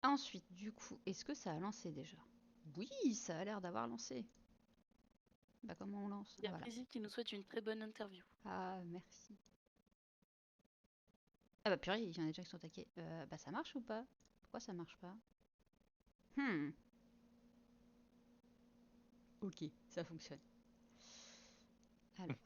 Ensuite, du coup, est-ce que ça a lancé déjà? Oui, ça a l'air d'avoir lancé. Bah comment on lance? Il y Ah a voilà. Prési qui nous souhaite une très bonne interview. Ah merci. Ah bah purée, il y en a déjà qui sont attaqués. Bah ça marche ou pas? Pourquoi ça marche pas? Hmm, ok, ça fonctionne. Alors,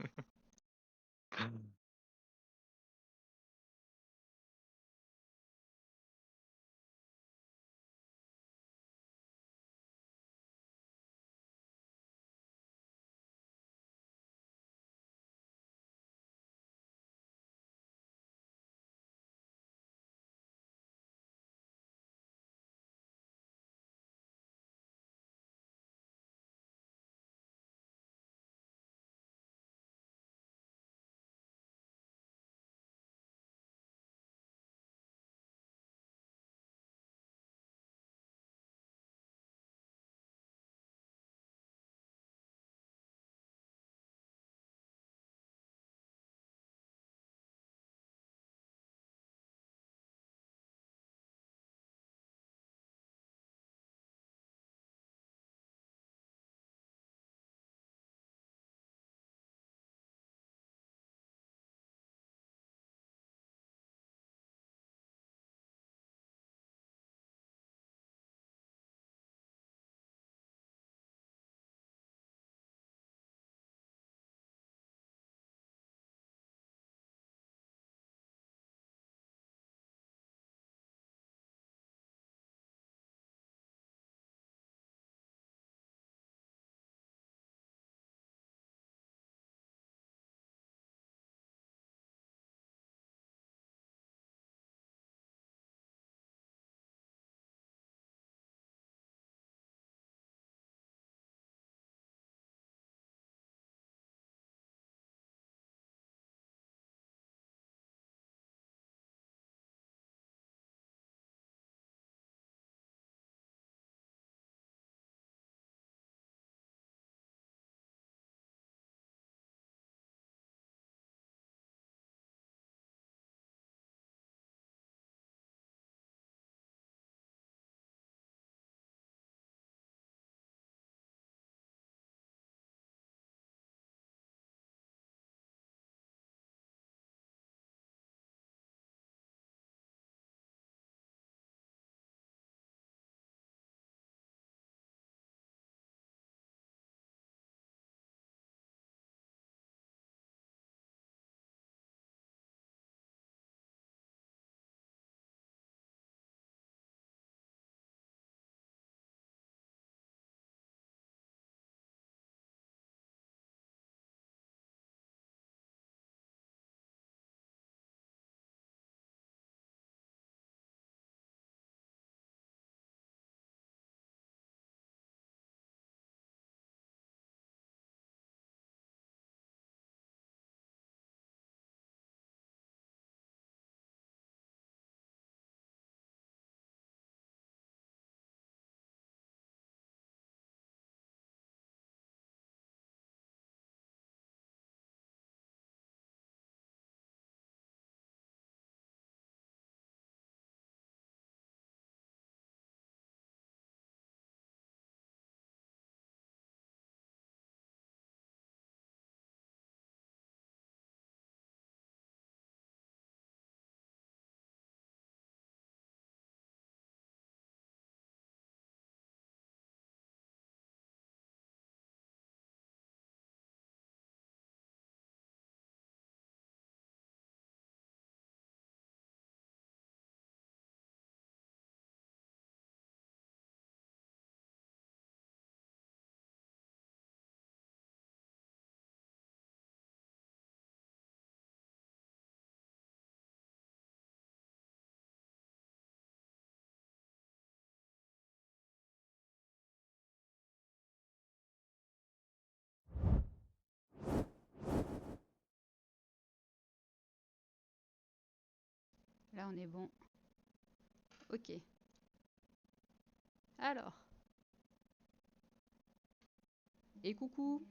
là on est bon. Ok. Alors, et coucou,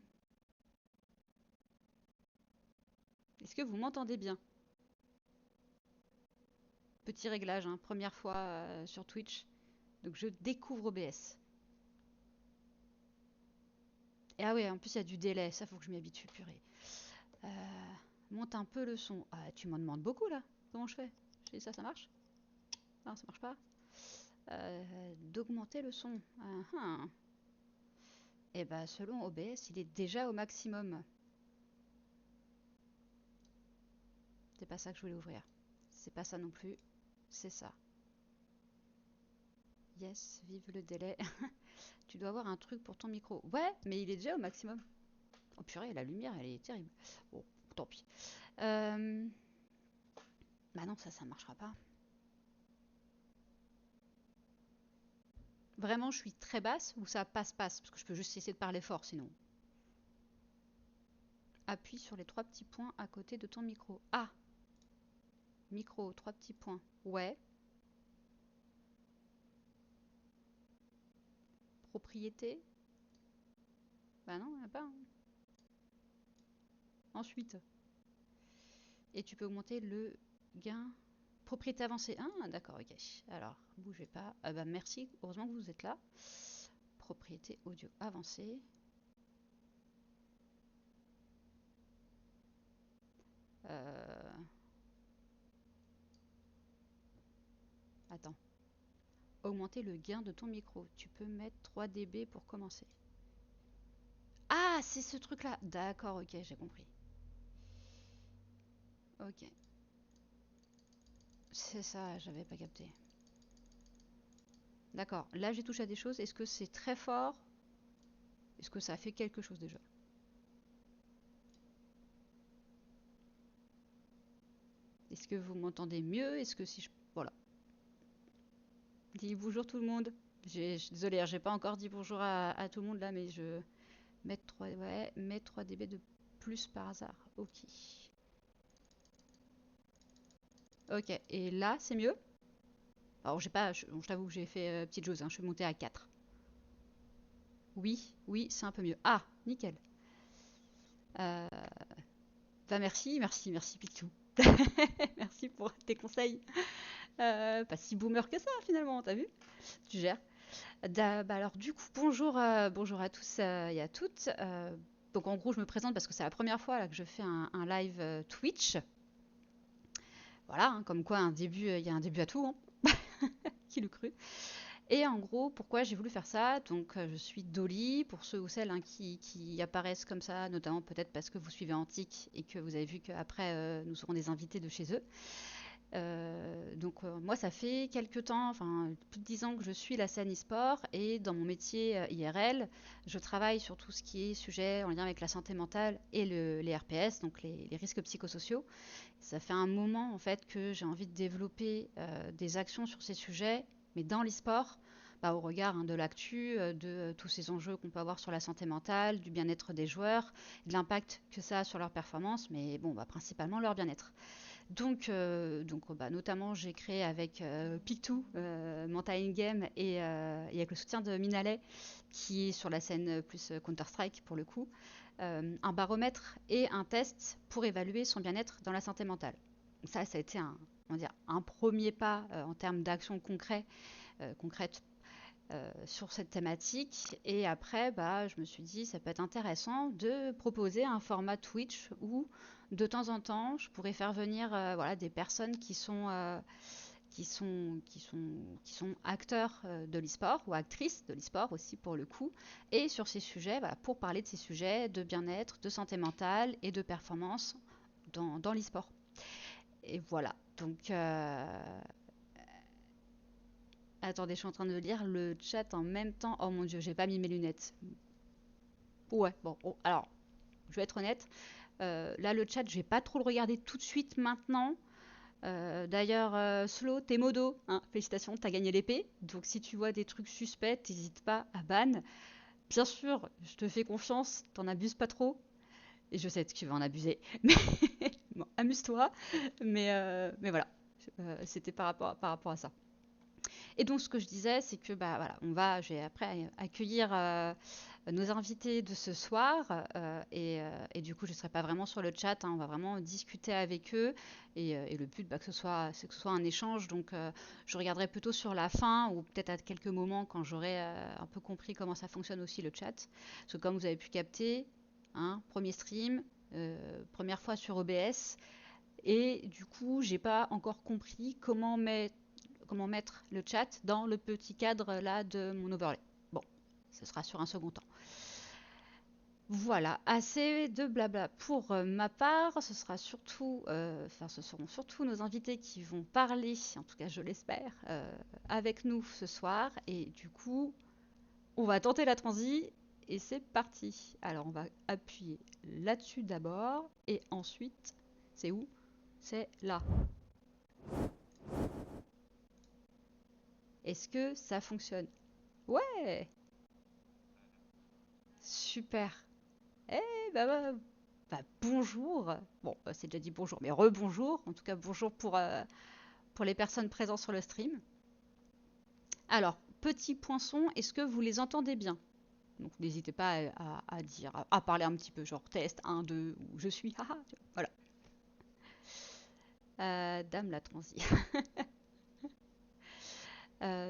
est-ce que vous m'entendez bien? Petit réglage, hein, première fois sur Twitch. Donc je découvre OBS. Et ah ouais, en plus il y a du délai, ça faut que je m'y habitue, purée. Euh, monte un peu le son. Ah, tu m'en demandes beaucoup là. Comment je fais? Je fais ça, ça marche? Non, ça marche pas. D'augmenter le son. Et bah selon OBS, il est déjà au maximum. C'est pas ça que je voulais ouvrir. C'est pas ça non plus. C'est ça. Yes, vive le délai. Tu dois avoir un truc pour ton micro. Ouais, mais il est déjà au maximum. Oh purée, la lumière, elle est terrible. Bon, tant pis. Bah non, ça marchera pas. Vraiment, je suis très basse ou ça passe? Parce que je peux juste essayer de parler fort sinon. Appuie sur les trois petits points à côté de ton micro. Ah, micro, trois petits points. Ouais. Propriété. Bah non, il n'y en a pas, hein. Ensuite. Et tu peux augmenter le gain. Propriété avancée. Ah, d'accord, ok. Alors, bougez pas. Ah bah merci, heureusement que vous êtes là. Propriété audio avancée. Attends. Augmenter le gain de ton micro. Tu peux mettre 3 dB pour commencer. Ah, c'est ce truc-là. D'accord, ok, j'ai compris. Ok. C'est ça, j'avais pas capté. D'accord. Là, j'ai touché à des choses. Est-ce que c'est très fort? Est-ce que ça a fait quelque chose déjà? Est-ce que vous m'entendez mieux? Est-ce que si je... Voilà. Dis bonjour tout le monde. Je suis désolée, hein, j'ai pas encore dit bonjour à tout le monde là, mais je... Mettre 3, ouais, mettre 3 dB de plus par hasard. Ok. Ok. Et là, c'est mieux? Alors, j'ai pas... Je t'avoue que j'ai fait petite chose, hein, je suis montée à 4. Oui, oui, c'est un peu mieux. Ah, nickel. Euh, Bah merci Picsou. Merci pour tes conseils. Pas si boomer que ça finalement, t'as vu? Tu gères. Bah alors du coup, bonjour à tous et à toutes. Donc en gros, je me présente parce que c'est la première fois là, que je fais un live Twitch. Voilà, hein, comme quoi il y a un début à tout, hein. Qui le cru? Et en gros, pourquoi j'ai voulu faire ça? Donc je suis Dolly, pour ceux ou celles, hein, qui apparaissent comme ça, notamment peut-être parce que vous suivez Antique et que vous avez vu qu'après nous serons des invités de chez eux. Moi ça fait quelques temps, enfin plus de 10 ans que je suis la scène e-sport et dans mon métier IRL, je travaille sur tout ce qui est sujet en lien avec la santé mentale et les RPS, donc les risques psychosociaux. Ça fait un moment en fait que j'ai envie de développer des actions sur ces sujets, mais dans l'e-sport, bah, au regard, hein, de l'actu, de tous ces enjeux qu'on peut avoir sur la santé mentale, du bien-être des joueurs, de l'impact que ça a sur leur performance, mais bon, bah, principalement leur bien-être. Notamment, j'ai créé avec Pictou, Mental Game et avec le soutien de Minalay, qui est sur la scène plus Counter-Strike pour le coup, un baromètre et un test pour évaluer son bien-être dans la santé mentale. Ça a été on va dire, un premier pas en termes d'actions concrètes sur cette thématique. Et après, bah, je me suis dit, ça peut être intéressant de proposer un format Twitch où, de temps en temps, je pourrais faire venir voilà, des personnes qui sont acteurs de l'e-sport ou actrices de l'e-sport aussi pour le coup, et sur ces sujets, voilà, pour parler de ces sujets de bien-être, de santé mentale et de performance dans l'e-sport. Et voilà, donc attendez, je suis en train de lire le chat en même temps. Oh mon dieu, j'ai pas mis mes lunettes. Ouais, bon, oh, alors, je vais être honnête. Là, le chat, je vais pas trop le regarder tout de suite maintenant. D'ailleurs, Slow, t'es modo, hein, félicitations, t'as gagné l'épée. Donc, si tu vois des trucs suspects, n'hésite pas à ban. Bien sûr, je te fais confiance, t'en abuses pas trop. Et je sais que tu vas en abuser. Mais bon, amuse-toi. Mais voilà, c'était par rapport à ça. Et donc, ce que je disais, c'est que bah, voilà, je vais après accueillir nos invités de ce soir. Et du coup, je ne serai pas vraiment sur le chat, hein, on va vraiment discuter avec eux. Et le but, bah, c'est que ce soit un échange. Donc, je regarderai plutôt sur la fin ou peut-être à quelques moments quand j'aurai un peu compris comment ça fonctionne aussi le chat. Parce que comme vous avez pu capter, hein, premier stream, première fois sur OBS. Et du coup, j'ai pas encore compris comment mettre le chat dans le petit cadre là de mon overlay. Bon, ce sera sur un second temps. Voilà, assez de blabla pour ma part. Ce seront surtout nos invités qui vont parler, en tout cas je l'espère, avec nous ce soir. Et du coup, on va tenter la transi et c'est parti. Alors on va appuyer là-dessus d'abord et ensuite, c'est où? C'est là. Est-ce que ça fonctionne? Ouais, super. Eh bonjour. Bon, c'est déjà dit bonjour, mais rebonjour. En tout cas, bonjour pour les personnes présentes sur le stream. Alors, petit poinçon, est-ce que vous les entendez bien? Donc, n'hésitez pas à dire, à parler un petit peu, genre test 1, 2, ou je suis, haha, voilà. Dame la transi.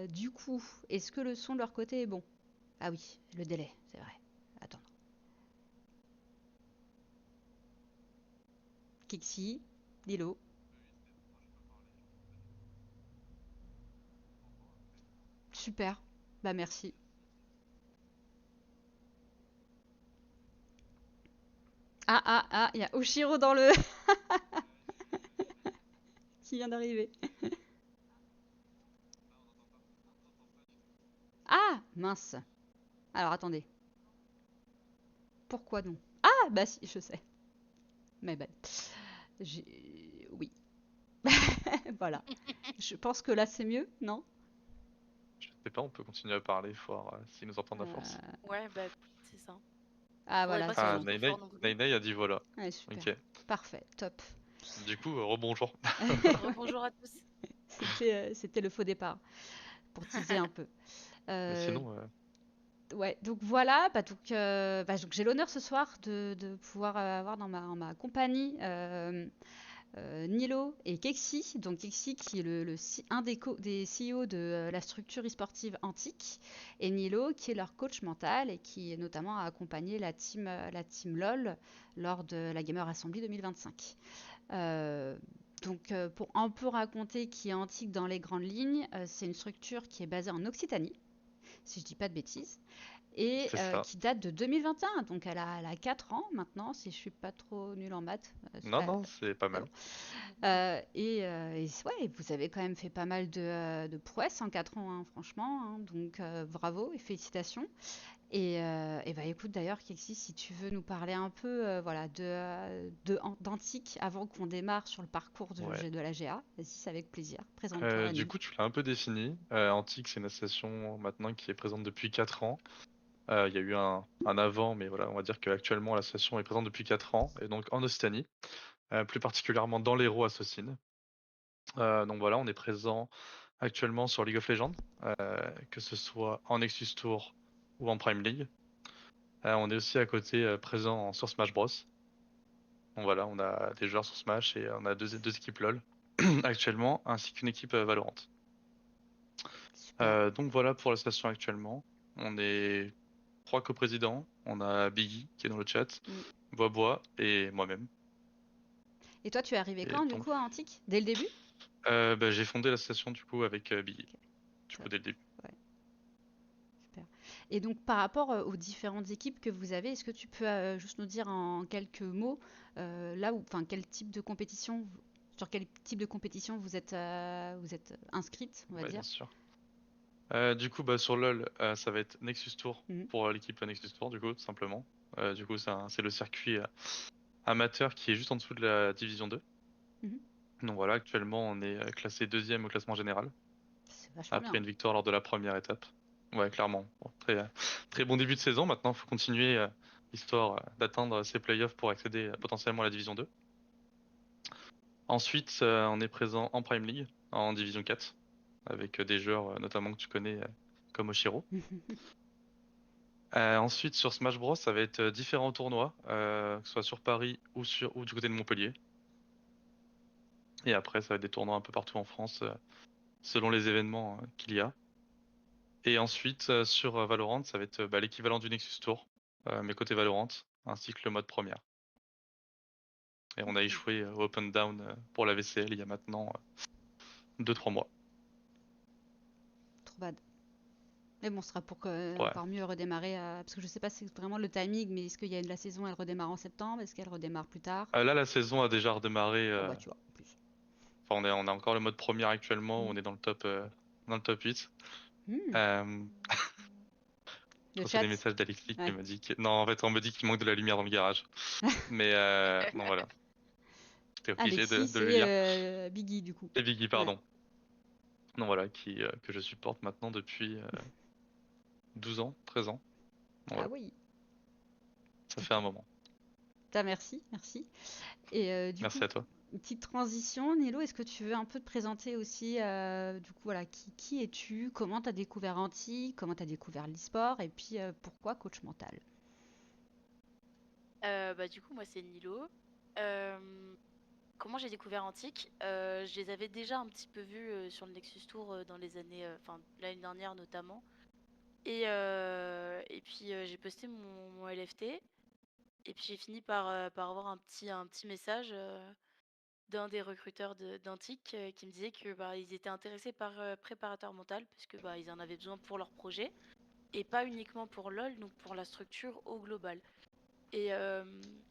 Du coup, est-ce que le son de leur côté est bon? Ah oui, le délai, c'est vrai. Attends. Kixi, Lilo. Super. Bah merci. Il y a Oshiro dans le qui vient d'arriver. Ah, mince. Alors attendez. Pourquoi non? Ah, bah si, je sais. Mais bad. Oui. Voilà. Je pense que là c'est mieux, non? Je sais pas, on peut continuer à parler, voir s'ils nous entendent à force. Euh, Ouais, bah écoute, c'est ça. Ah Faudrait voilà, pas que c'est ce soit Ah, bon. trop fort non plus. Nainai a dit voilà. Ouais, super. Ok. Parfait, top. Du coup, rebonjour. Rebonjour à tous. C'était le faux départ pour teaser un peu. Mais Euh, sinon, ouais, donc voilà, donc j'ai l'honneur ce soir de pouvoir avoir en ma compagnie Nilo et Kexi. Donc Kexi qui est un des CEO de la structure e-sportive Antique et Nilo qui est leur coach mental et qui notamment a accompagné la team LOL lors de la Gamer Assembly 2025. Euh, pour un peu raconter qui est Antique dans les grandes lignes, c'est une structure qui est basée en Occitanie, si je dis pas de bêtises, et c'est ça. qui date de 2021. Donc elle a 4 ans maintenant, si je suis pas trop nulle en maths. Non, non, c'est pas C'est mal. bon. Ouais, vous avez quand même fait pas mal de prouesses en 4 ans, hein, franchement. Hein. Donc bravo et félicitations. Et bah écoute d'ailleurs, Kexi, si tu veux nous parler un peu voilà, d'Antique avant qu'on démarre sur le parcours Ouais. de la GA, vas-y, c'est avec plaisir. Présente-toi à Du nous. coup, tu l'as un peu défini. Antique, c'est une association maintenant qui est présente depuis 4 ans. Il y a eu un avant, mais voilà, on va dire qu'actuellement, l'association est présente depuis 4 ans, et donc en Océanie, plus particulièrement dans l'Hérault à Socine. Donc voilà, on est présent actuellement sur League of Legends, que ce soit en Nexus Tour ou en Prime League. On est aussi à côté présent sur Smash Bros. Donc voilà, on a des joueurs sur Smash et on a deux équipes LoL actuellement, ainsi qu'une équipe Valorant. Super. Donc voilà pour la station actuellement. On est 3 coprésidents. On a Biggie qui est dans le chat, Mm. Bois et moi-même. Et toi, tu es arrivé Et quand du donc, coup à Antique? Dès le début? bah, j'ai fondé l'association du coup avec Biggie, Ok, du coup top. dès le début. Ouais, super. Et donc par rapport aux différentes équipes que vous avez, est-ce que tu peux juste nous dire en quelques mots enfin quel type de compétition, sur quel type de compétition vous êtes inscrite, on va Ouais, bien dire? sûr. Du coup, bah, sur LoL, ça va être Nexus Tour Mhm. pour l'équipe Nexus Tour, du coup, tout simplement. Du coup, c'est le circuit amateur qui est juste en dessous de la division 2. Mhm. Donc voilà, actuellement, on est classé deuxième au classement général, C'est vachement après bien. une victoire lors de la première étape. Ouais, clairement. Bon, très bon début de saison. Maintenant, il faut continuer, histoire d'atteindre ces playoffs pour accéder potentiellement à la division 2. Ensuite, on est présent en Prime League, en division 4, avec des joueurs notamment que tu connais, comme Oshiro. Ensuite, sur Smash Bros, ça va être différents tournois, que ce soit sur Paris ou du côté de Montpellier. Et après, ça va être des tournois un peu partout en France, selon les événements qu'il y a. Et ensuite, sur Valorant, ça va être l'équivalent du Nexus Tour, mais côté Valorant, ainsi que le mode première. Et on a Ok, échoué au Open Down pour la VCL il y a maintenant 2-3 mois. trop bad. Mais bon, ce sera pour Ouais. encore mieux redémarrer. Parce que je sais pas si c'est vraiment le timing, mais est-ce qu'il y a la saison, elle redémarre en septembre? Est-ce qu'elle redémarre plus tard? Là, la saison a déjà redémarré. Oh bah tu vois, en plus. Enfin, on a encore le mode première actuellement, Hmm. on est dans le top 8. Hmm. Euh, Le Je reçois des chat? messages d'Alexis qui Ouais. me dit que... Non, en fait, on me dit qu'il manque de la lumière dans le garage. Mais non, voilà, j'étais obligé de, Alexis, de le c'est lire. Biggie du coup. Et Biggie, Ouais. pardon. Non, voilà, que je supporte maintenant depuis 12 ans, 13 ans. Donc, Ah voilà, oui. ça fait Ok. un moment. Merci, merci. Et du Merci coup, à toi. une petite transition, Nilo, est-ce que tu veux un peu te présenter aussi, du coup, voilà, qui es-tu? Comment tu as découvert Anti? Comment tu as découvert l'e-sport? Et puis, pourquoi coach mental? Du coup, moi, c'est Nilo. Comment j'ai découvert Antique? Je les avais déjà un petit peu vus sur le Nexus Tour dans les années, enfin l'année dernière notamment. Et puis j'ai posté mon LFT. Et puis j'ai fini par avoir un petit message d'un des recruteurs d'Antic qui me disait que ils étaient intéressés par préparateur mental parce que ils en avaient besoin pour leur projet et pas uniquement pour LoL, donc pour la structure au global. Et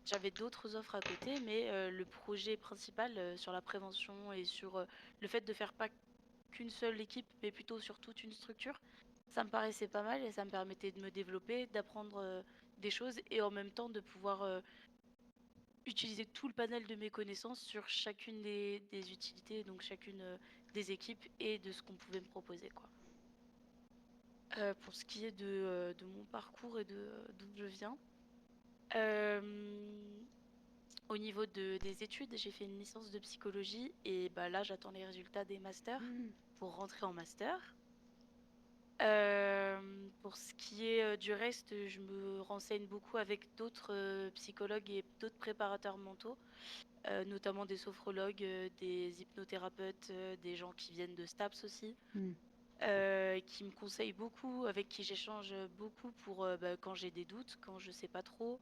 j'avais d'autres offres à côté, mais le projet principal sur la prévention et sur le fait de faire pas qu'une seule équipe, mais plutôt sur toute une structure, ça me paraissait pas mal et ça me permettait de me développer, d'apprendre des choses et en même temps de pouvoir utiliser tout le panel de mes connaissances sur chacune des utilités, donc chacune des équipes et de ce qu'on pouvait me proposer, quoi. Pour ce qui est de mon parcours et d'où je viens. Euh, Au niveau des études, j'ai fait une licence de psychologie et là j'attends les résultats des masters Hmm. pour rentrer en master. Pour ce qui est du reste, je me renseigne beaucoup avec d'autres psychologues et d'autres préparateurs mentaux, notamment des sophrologues, des hypnothérapeutes, des gens qui viennent de STAPS aussi, Hmm. qui me conseillent beaucoup, avec qui j'échange beaucoup pour quand j'ai des doutes, quand je sais pas trop.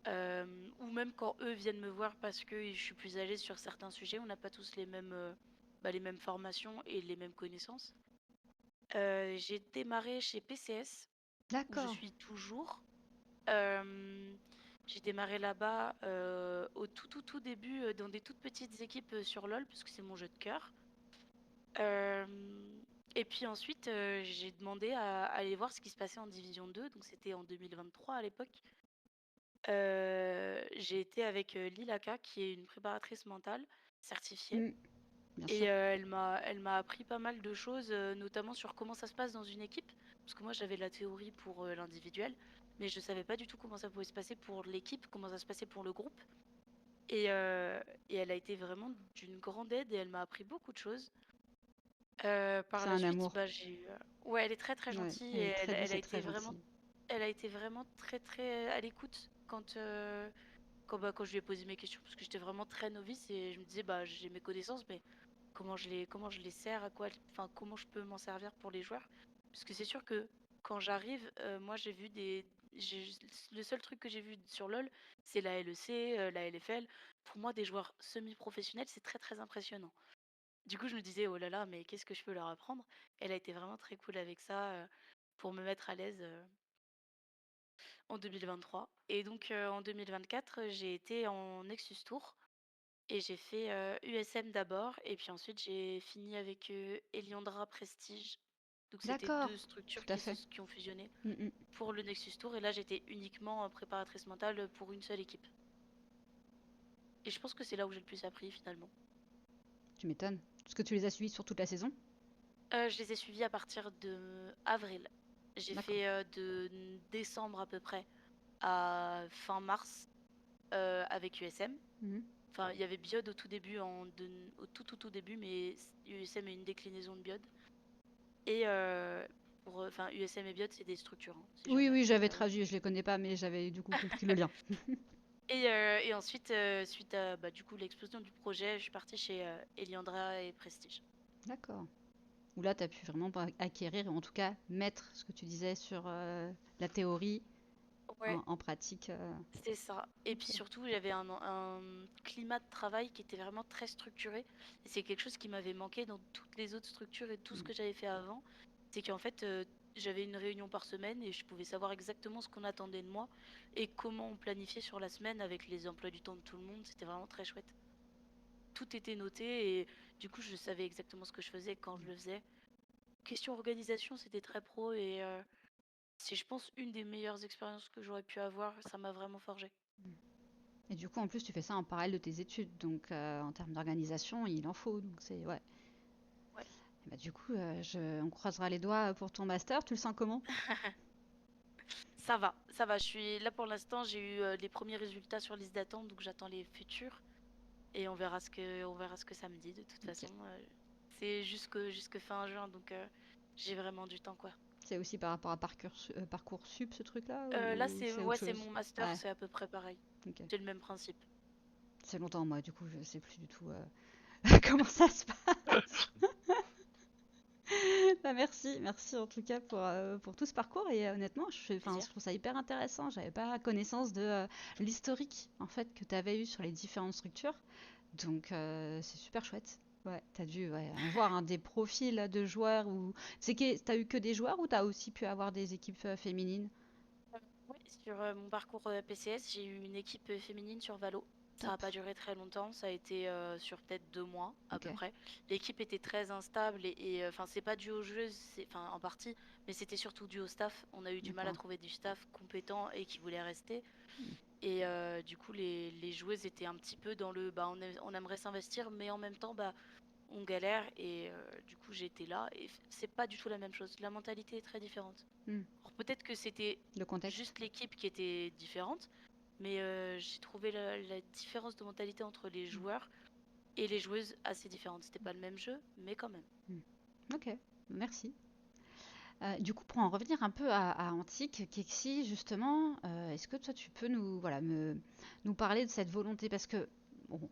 Ou même quand eux viennent me voir parce que je suis plus à l'aise sur certains sujets, on n'a pas tous les mêmes formations et les mêmes connaissances. J'ai démarré chez PCS, où je D'accord. suis toujours. Euh, j'ai démarré là-bas au tout début, dans des toutes petites équipes sur LoL, parce que c'est mon jeu de cœur. Euh, et puis ensuite, j'ai demandé à aller voir ce qui se passait en Division 2, donc c'était en 2023 à l'époque. J'ai été avec Lilaka, qui est une préparatrice mentale certifiée. Hmm. Bien Et sûr. elle m'a appris pas mal de choses, notamment sur comment ça se passe dans une équipe. Parce que moi, j'avais la théorie pour l'individuel, mais je savais pas du tout comment ça pouvait se passer pour l'équipe, comment ça se passait pour le groupe. Et elle a été vraiment d'une grande aide et elle m'a appris beaucoup de choses. Par C'est la un suite, amour. ouais, elle est très très Ouais, gentille elle et est très elle douce a et été très vraiment, gentille. elle a été vraiment très très à l'écoute quand je lui ai posé mes questions, parce que j'étais vraiment très novice et je me disais, j'ai mes connaissances, mais comment je les sers, enfin, comment je peux m'en servir pour les joueurs. Parce que c'est sûr que quand j'arrive, moi le seul truc que j'ai vu sur LoL, c'est la LEC, la LFL. Pour moi, des joueurs semi-professionnels, c'est très très impressionnant. Du coup, je me disais, oh là là, mais qu'est-ce que je peux leur apprendre? Elle a été vraiment très cool avec ça, pour me mettre à l'aise. En 2023. Et donc en 2024, j'ai été en Nexus Tour et j'ai fait USM d'abord et puis ensuite j'ai fini avec Eliandra Prestige. Donc c'était D'accord. deux structures Tout à fait. qui ont fusionné Hmm, hmm. pour le Nexus Tour et là j'étais uniquement préparatrice mentale pour une seule équipe. Et je pense que c'est là où j'ai le plus appris finalement. Tu m'étonnes. Est-ce que tu les as suivis sur toute la saison? Je les ai suivis à partir de avril. J'ai D'accord. fait de décembre à peu près à fin mars avec USM. Mhm. Enfin, il y avait Biode au tout début, au tout début, mais USM est une déclinaison de Biode. Et Enfin, USM et BIOT, c'est des structures, hein, si Oui, jamais. oui, j'avais traduit, je les connais pas, mais j'avais du coup compris le lien. Et ensuite, suite à du coup l'explosion du projet, je suis partie chez Eliandra et Prestige. D'accord. Où là, tu as pu vraiment acquérir, ou en tout cas mettre ce que tu disais sur la théorie Ouais, en pratique. c'est ça. Et puis Ok. surtout, j'avais un climat de travail qui était vraiment très structuré. Et c'est quelque chose qui m'avait manqué dans toutes les autres structures et tout ce Mm. que j'avais fait avant. C'est qu'en fait, j'avais une réunion par semaine et je pouvais savoir exactement ce qu'on attendait de moi et comment on planifiait sur la semaine avec les emplois du temps de tout le monde. C'était vraiment très chouette. Tout était noté et du coup, je savais exactement ce que je faisais quand je le faisais. Question organisation, c'était très pro et c'est, je pense, une des meilleures expériences que j'aurais pu avoir. Ça m'a vraiment forgé. Et du coup, en plus, tu fais ça en parallèle de tes études. Donc, en termes d'organisation, il en faut. Donc, c'est. Ouais. Ouais. Et bah, du coup, on croisera les doigts pour ton master. Tu le sens comment? Ça va, ça va. Je suis là pour l'instant. J'ai eu les premiers résultats sur liste d'attente, donc j'attends les futurs et on verra ce que ça me dit. De toute Ok. façon, c'est jusque fin juin, donc j'ai vraiment du temps, quoi. C'est aussi par rapport à Parcoursup, ce truc-là, Là, ou c'est c'est ouais, autre c'est chose? mon master, Ouais, c'est à peu près pareil. ok. C'est le même principe. C'est longtemps, moi, du coup, je sais plus du tout comment ça se passe. Bah, merci, merci en tout cas pour tout ce parcours. Et honnêtement, enfin, je Plaisir. trouve ça hyper intéressant. J'avais pas connaissance de l'historique en fait que tu avais eu sur les différentes structures. Donc, c'est super chouette. Ouais, t'as dû avoir des profils de joueurs ou c'est que t'as eu que des joueurs ou t'as aussi pu avoir des équipes féminines? Ouais, sur mon parcours PCS, j'ai eu une équipe féminine sur Valo. Ça Top. n'a pas duré très longtemps, ça a été sur peut-être 2 mois à Ok. peu près. L'équipe était très instable enfin c'est pas dû aux joueuses, enfin en partie, mais c'était surtout dû au staff. On a eu du mal à D'accord. trouver du staff compétent et qui voulait rester. Hmm. Et du coup les joueuses étaient un petit peu dans le on aimerait s'investir, mais en même temps on galère et du coup j'ai été là et c'est pas du tout la même chose. La mentalité est très différente. Hmm. Alors peut-être que c'était Le contexte. juste l'équipe qui était différente, mais j'ai trouvé la différence de mentalité entre les Hmm. joueurs et les joueuses assez différente. C'était pas le même jeu, mais quand même. Hmm. Ok, merci. Du coup, pour en revenir un peu à Antique, Kexi, justement, est-ce que toi tu peux nous parler de cette volonté? Parce que bon,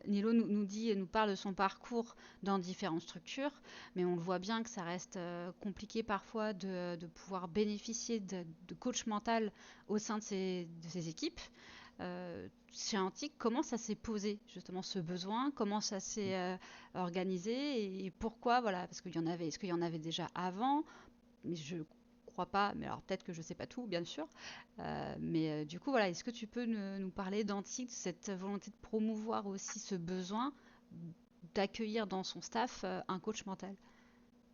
Nilo nous parle de son parcours dans différentes structures, mais on le voit bien que ça reste compliqué parfois de pouvoir bénéficier de coach mental au sein de ses équipes. Chez Antique, comment ça s'est posé justement ce besoin? Comment ça s'est organisé et pourquoi? Voilà, parce qu'il y en avait. Est-ce qu'il y en avait déjà avant? Mais je crois pas, mais alors peut-être que je sais pas tout, bien sûr. Mais du coup, voilà, est-ce que tu peux nous parler d'Antique, de cette volonté de promouvoir aussi ce besoin d'accueillir dans son staff un coach mental?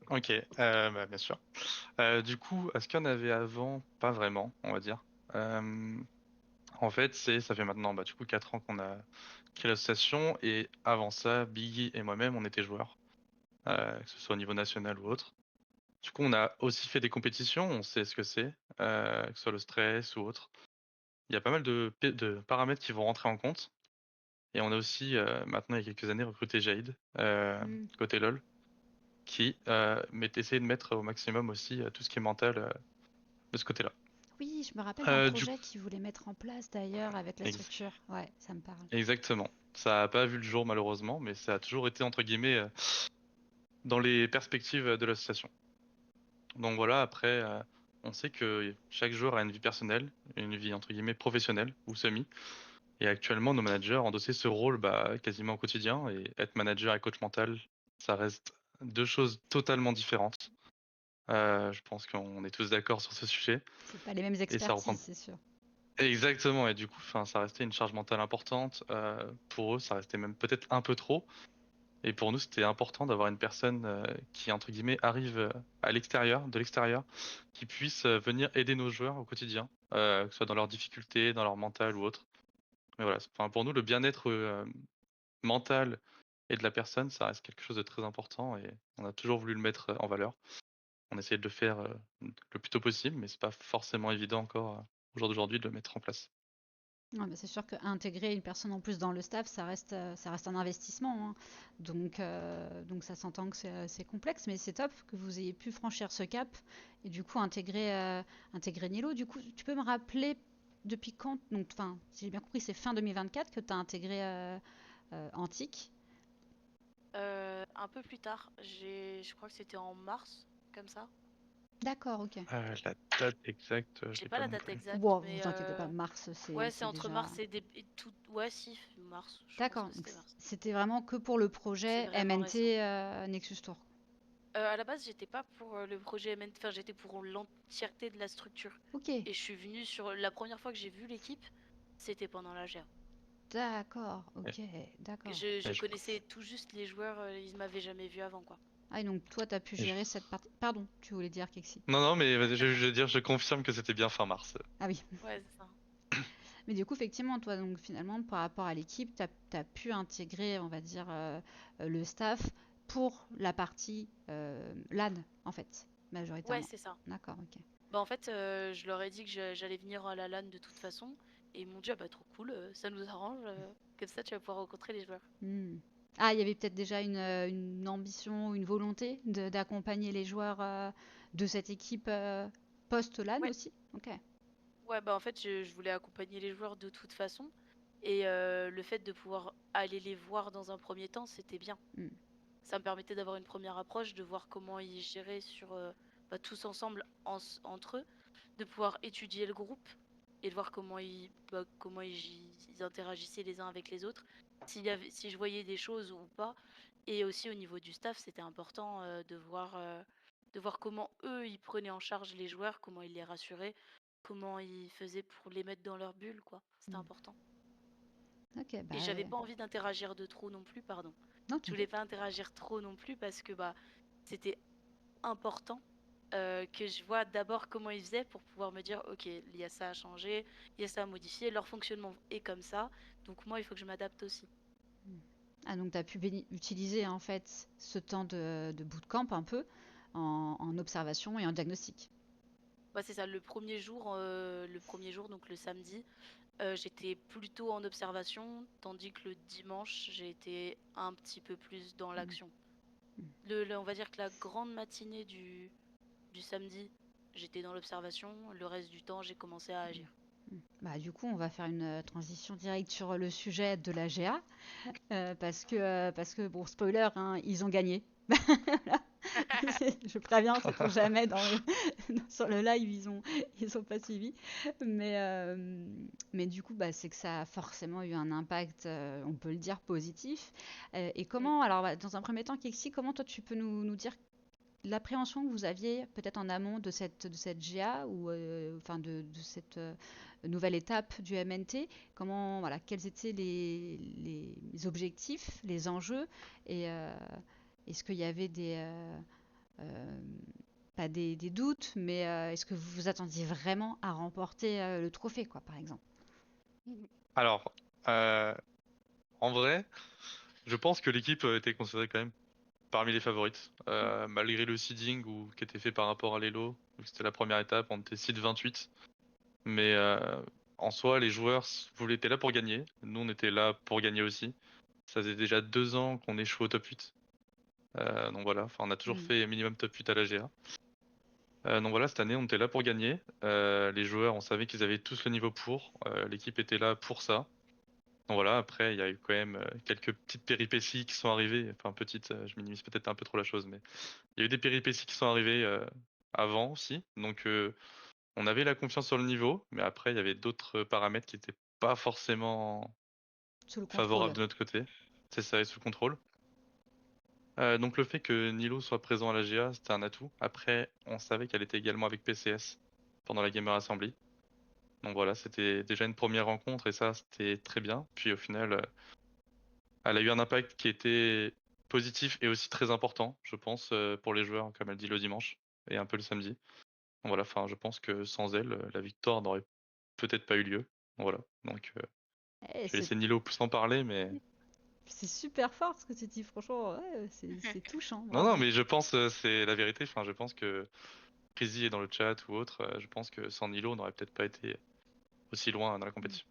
Ok, bah, bien sûr. Du coup, est-ce qu'il y en avait avant? Pas vraiment, on va dire. Euh, En fait, ça fait maintenant du coup 4 ans qu'on a créé l'association et avant ça, Biggie et moi-même, on était joueurs, que ce soit au niveau national ou autre. Du coup, on a aussi fait des compétitions, on sait ce que c'est, que ce soit le stress ou autre. Il y a pas mal de paramètres qui vont rentrer en compte. Et on a aussi, maintenant, il y a quelques années, recruté Jade, Hmm. côté LoL, qui essayé de mettre au maximum aussi tout ce qui est mental de ce côté-là. Oui, je me rappelle d'un Du projet coup, qu'ils voulaient mettre en place d'ailleurs avec la ex- structure. Ouais, ça me parle. exactement. Ça n'a pas vu le jour malheureusement, mais ça a toujours été entre guillemets dans les perspectives de l'association. Donc voilà, après, on sait que chaque joueur a une vie personnelle, une vie entre guillemets professionnelle ou semi. Et actuellement, nos managers ont endossé ce rôle quasiment au quotidien. Et être manager et coach mental, ça reste deux choses totalement différentes. Je pense qu'on est tous d'accord sur ce sujet. C'est pas les mêmes Et ça expertises, reprend c'est sûr. exactement. Et du coup, enfin, ça restait une charge mentale importante. Pour eux, ça restait même peut-être un peu trop. Et pour nous, c'était important d'avoir une personne qui, entre guillemets, arrive de l'extérieur, qui puisse venir aider nos joueurs au quotidien, que ce soit dans leurs difficultés, dans leur mental ou autre. Mais voilà, enfin, pour nous, le bien-être mental et de la personne, ça reste quelque chose de très important et on a toujours voulu le mettre en valeur. On essaie de le faire le plus tôt possible, mais c'est pas forcément évident encore au jour d'aujourd'hui de le mettre en place. Ouais, bah, c'est sûr qu'intégrer une personne en plus dans le staff, ça reste un investissement, hein. Donc ça s'entend que c'est complexe, mais c'est top que vous ayez pu franchir ce cap et du coup intégrer Nilo. Du coup, tu peux me rappeler depuis quand, donc, enfin, si j'ai bien compris, c'est fin 2024 que tu as intégré Antique. Un peu plus tard, je crois que c'était en mars, comme ça. D'accord, ok. La date exacte, je J'ai l'ai pas pas la non date plus. exacte, Bon, mais vous inquiétez pas, mars, ouais, c'est c'est entre déjà. mars et tout. Ouais, si, mars. Je pense D'accord, que donc c'était mars. c'était vraiment que pour le C'est projet vraiment récent. MNT Nexus Tour. À la base, j'étais pas pour le projet MNT, enfin, j'étais pour l'entièreté de la structure. Ok, Et je suis venue sur la première fois que j'ai vu l'équipe, c'était pendant la GA. d'accord, Et, ok, d'accord. Je et je, connaissais tout juste les joueurs, ils m'avaient jamais vu avant, quoi. Ah, et donc toi, tu as pu et je- gérer cette partie. Pardon, tu voulais dire Kexi. Non, non, mais vas-y, je veux dire, je confirme que c'était bien fin mars. Ah oui. Ouais, c'est ça. Mais du coup, effectivement, toi, donc finalement, par rapport à l'équipe, tu as pu intégrer, on va dire, le staff pour la partie LAN, en fait, Ouais, majoritairement. c'est ça. D'accord, ok. Bah, en fait, je leur ai dit que j'allais venir à la LAN de toute façon. Et ils m'ont dit, ah bah trop cool, ça nous arrange. Comme ça, tu vas pouvoir rencontrer les joueurs. Hmm. Ah, il y avait peut-être déjà une ambition, une volonté d'accompagner les joueurs de cette équipe post-LAN Ouais, aussi? Ok. ouais, bah en fait, je voulais accompagner les joueurs de toute façon. Et le fait de pouvoir aller les voir dans un premier temps, c'était bien. Hmm. Ça me permettait d'avoir une première approche, de voir comment ils géraient sur, bah, tous ensemble entre eux, de pouvoir étudier le groupe et de voir comment ils interagissaient les uns avec les autres, si je voyais des choses ou pas. Et aussi au niveau du staff, c'était important de voir comment eux, ils prenaient en charge les joueurs, comment ils les rassuraient, comment ils faisaient pour les mettre dans leur bulle, quoi. C'était Hmm. important. Ok, Et bah j'avais pas envie d'interagir de trop non plus, pardon. non, Je voulais t'inquiète. pas interagir trop non plus parce que bah c'était important que je vois d'abord comment ils faisaient pour pouvoir me dire ok, il y a ça à changer, il y a ça à modifier, leur fonctionnement est comme ça, donc moi il faut que je m'adapte aussi. Ah, donc tu as pu utiliser en fait ce temps de bootcamp un peu en observation et en diagnostic. Bah, c'est ça, le premier jour, donc le samedi, j'étais plutôt en observation, tandis que le dimanche, j'ai été un petit peu plus dans Hmm. l'action. Hmm. On va dire que la grande matinée du samedi, j'étais dans l'observation. Le reste du temps, j'ai commencé à agir. Bah, du coup, on va faire une transition directe sur le sujet de la GA parce que bon, spoiler, hein, ils ont gagné. Je préviens, sait-on jamais sur le live, ils ont pas suivi. Mais, euh, mais du coup, bah, c'est que ça a forcément eu un impact, on peut le dire, positif. Et Mm. comment, alors, bah, dans un premier temps, Kexi, comment toi tu peux nous dire l'appréhension que vous aviez peut-être en amont de cette GA ou enfin de cette nouvelle étape du MNT, comment, voilà, quels étaient les objectifs, les enjeux et est-ce qu'il y avait euh, pas des doutes, mais est-ce que vous vous attendiez vraiment à remporter le trophée, quoi, par exemple? Alors, euh, en vrai, je pense que l'équipe était considérée quand même parmi les favorites, malgré le seeding qui était fait par rapport à l'Elo. Donc c'était la première étape, on était seed 28. Mais en soi, les joueurs étaient là pour gagner. Nous, on était là pour gagner aussi. Ça faisait déjà 2 ans qu'on échoue au top 8. Donc voilà, enfin, on a toujours Mm. fait minimum top 8 à la GA. Donc voilà, cette année, on était là pour gagner. Les joueurs, on savait qu'ils avaient tous le niveau pour. L'équipe était là pour ça. Donc voilà, après, il y a eu quand même quelques petites péripéties qui sont arrivées. Enfin, petites, je minimise peut-être un peu trop la chose, mais il y a eu des péripéties qui sont arrivées avant aussi. Donc on avait la confiance sur le niveau, mais après, il y avait d'autres paramètres qui n'étaient pas forcément Sous le favorables contrôle. de notre côté. C'est ça, et sous contrôle. Donc le fait que Nilo soit présent à la GA, c'était un atout. Après, on savait qu'elle était également avec PCS pendant la Gamer Assembly. Donc voilà, c'était déjà une première rencontre et ça, c'était très bien. Puis au final, elle a eu un impact qui était positif et aussi très important, je pense, pour les joueurs, comme elle dit le dimanche et un peu le samedi. Donc voilà, enfin, je pense que sans elle, la victoire n'aurait peut-être pas eu lieu. Voilà, donc Eh, je vais laisser Nilo plus en parler, mais c'est super fort ce que tu dis, franchement, ouais, c'est touchant, non, non, bravo. mais je pense c'est la vérité. Enfin, je pense que Prezi est dans le chat ou autre. Je pense que sans Nilo, on n'aurait peut-être pas été aussi loin dans la compétition.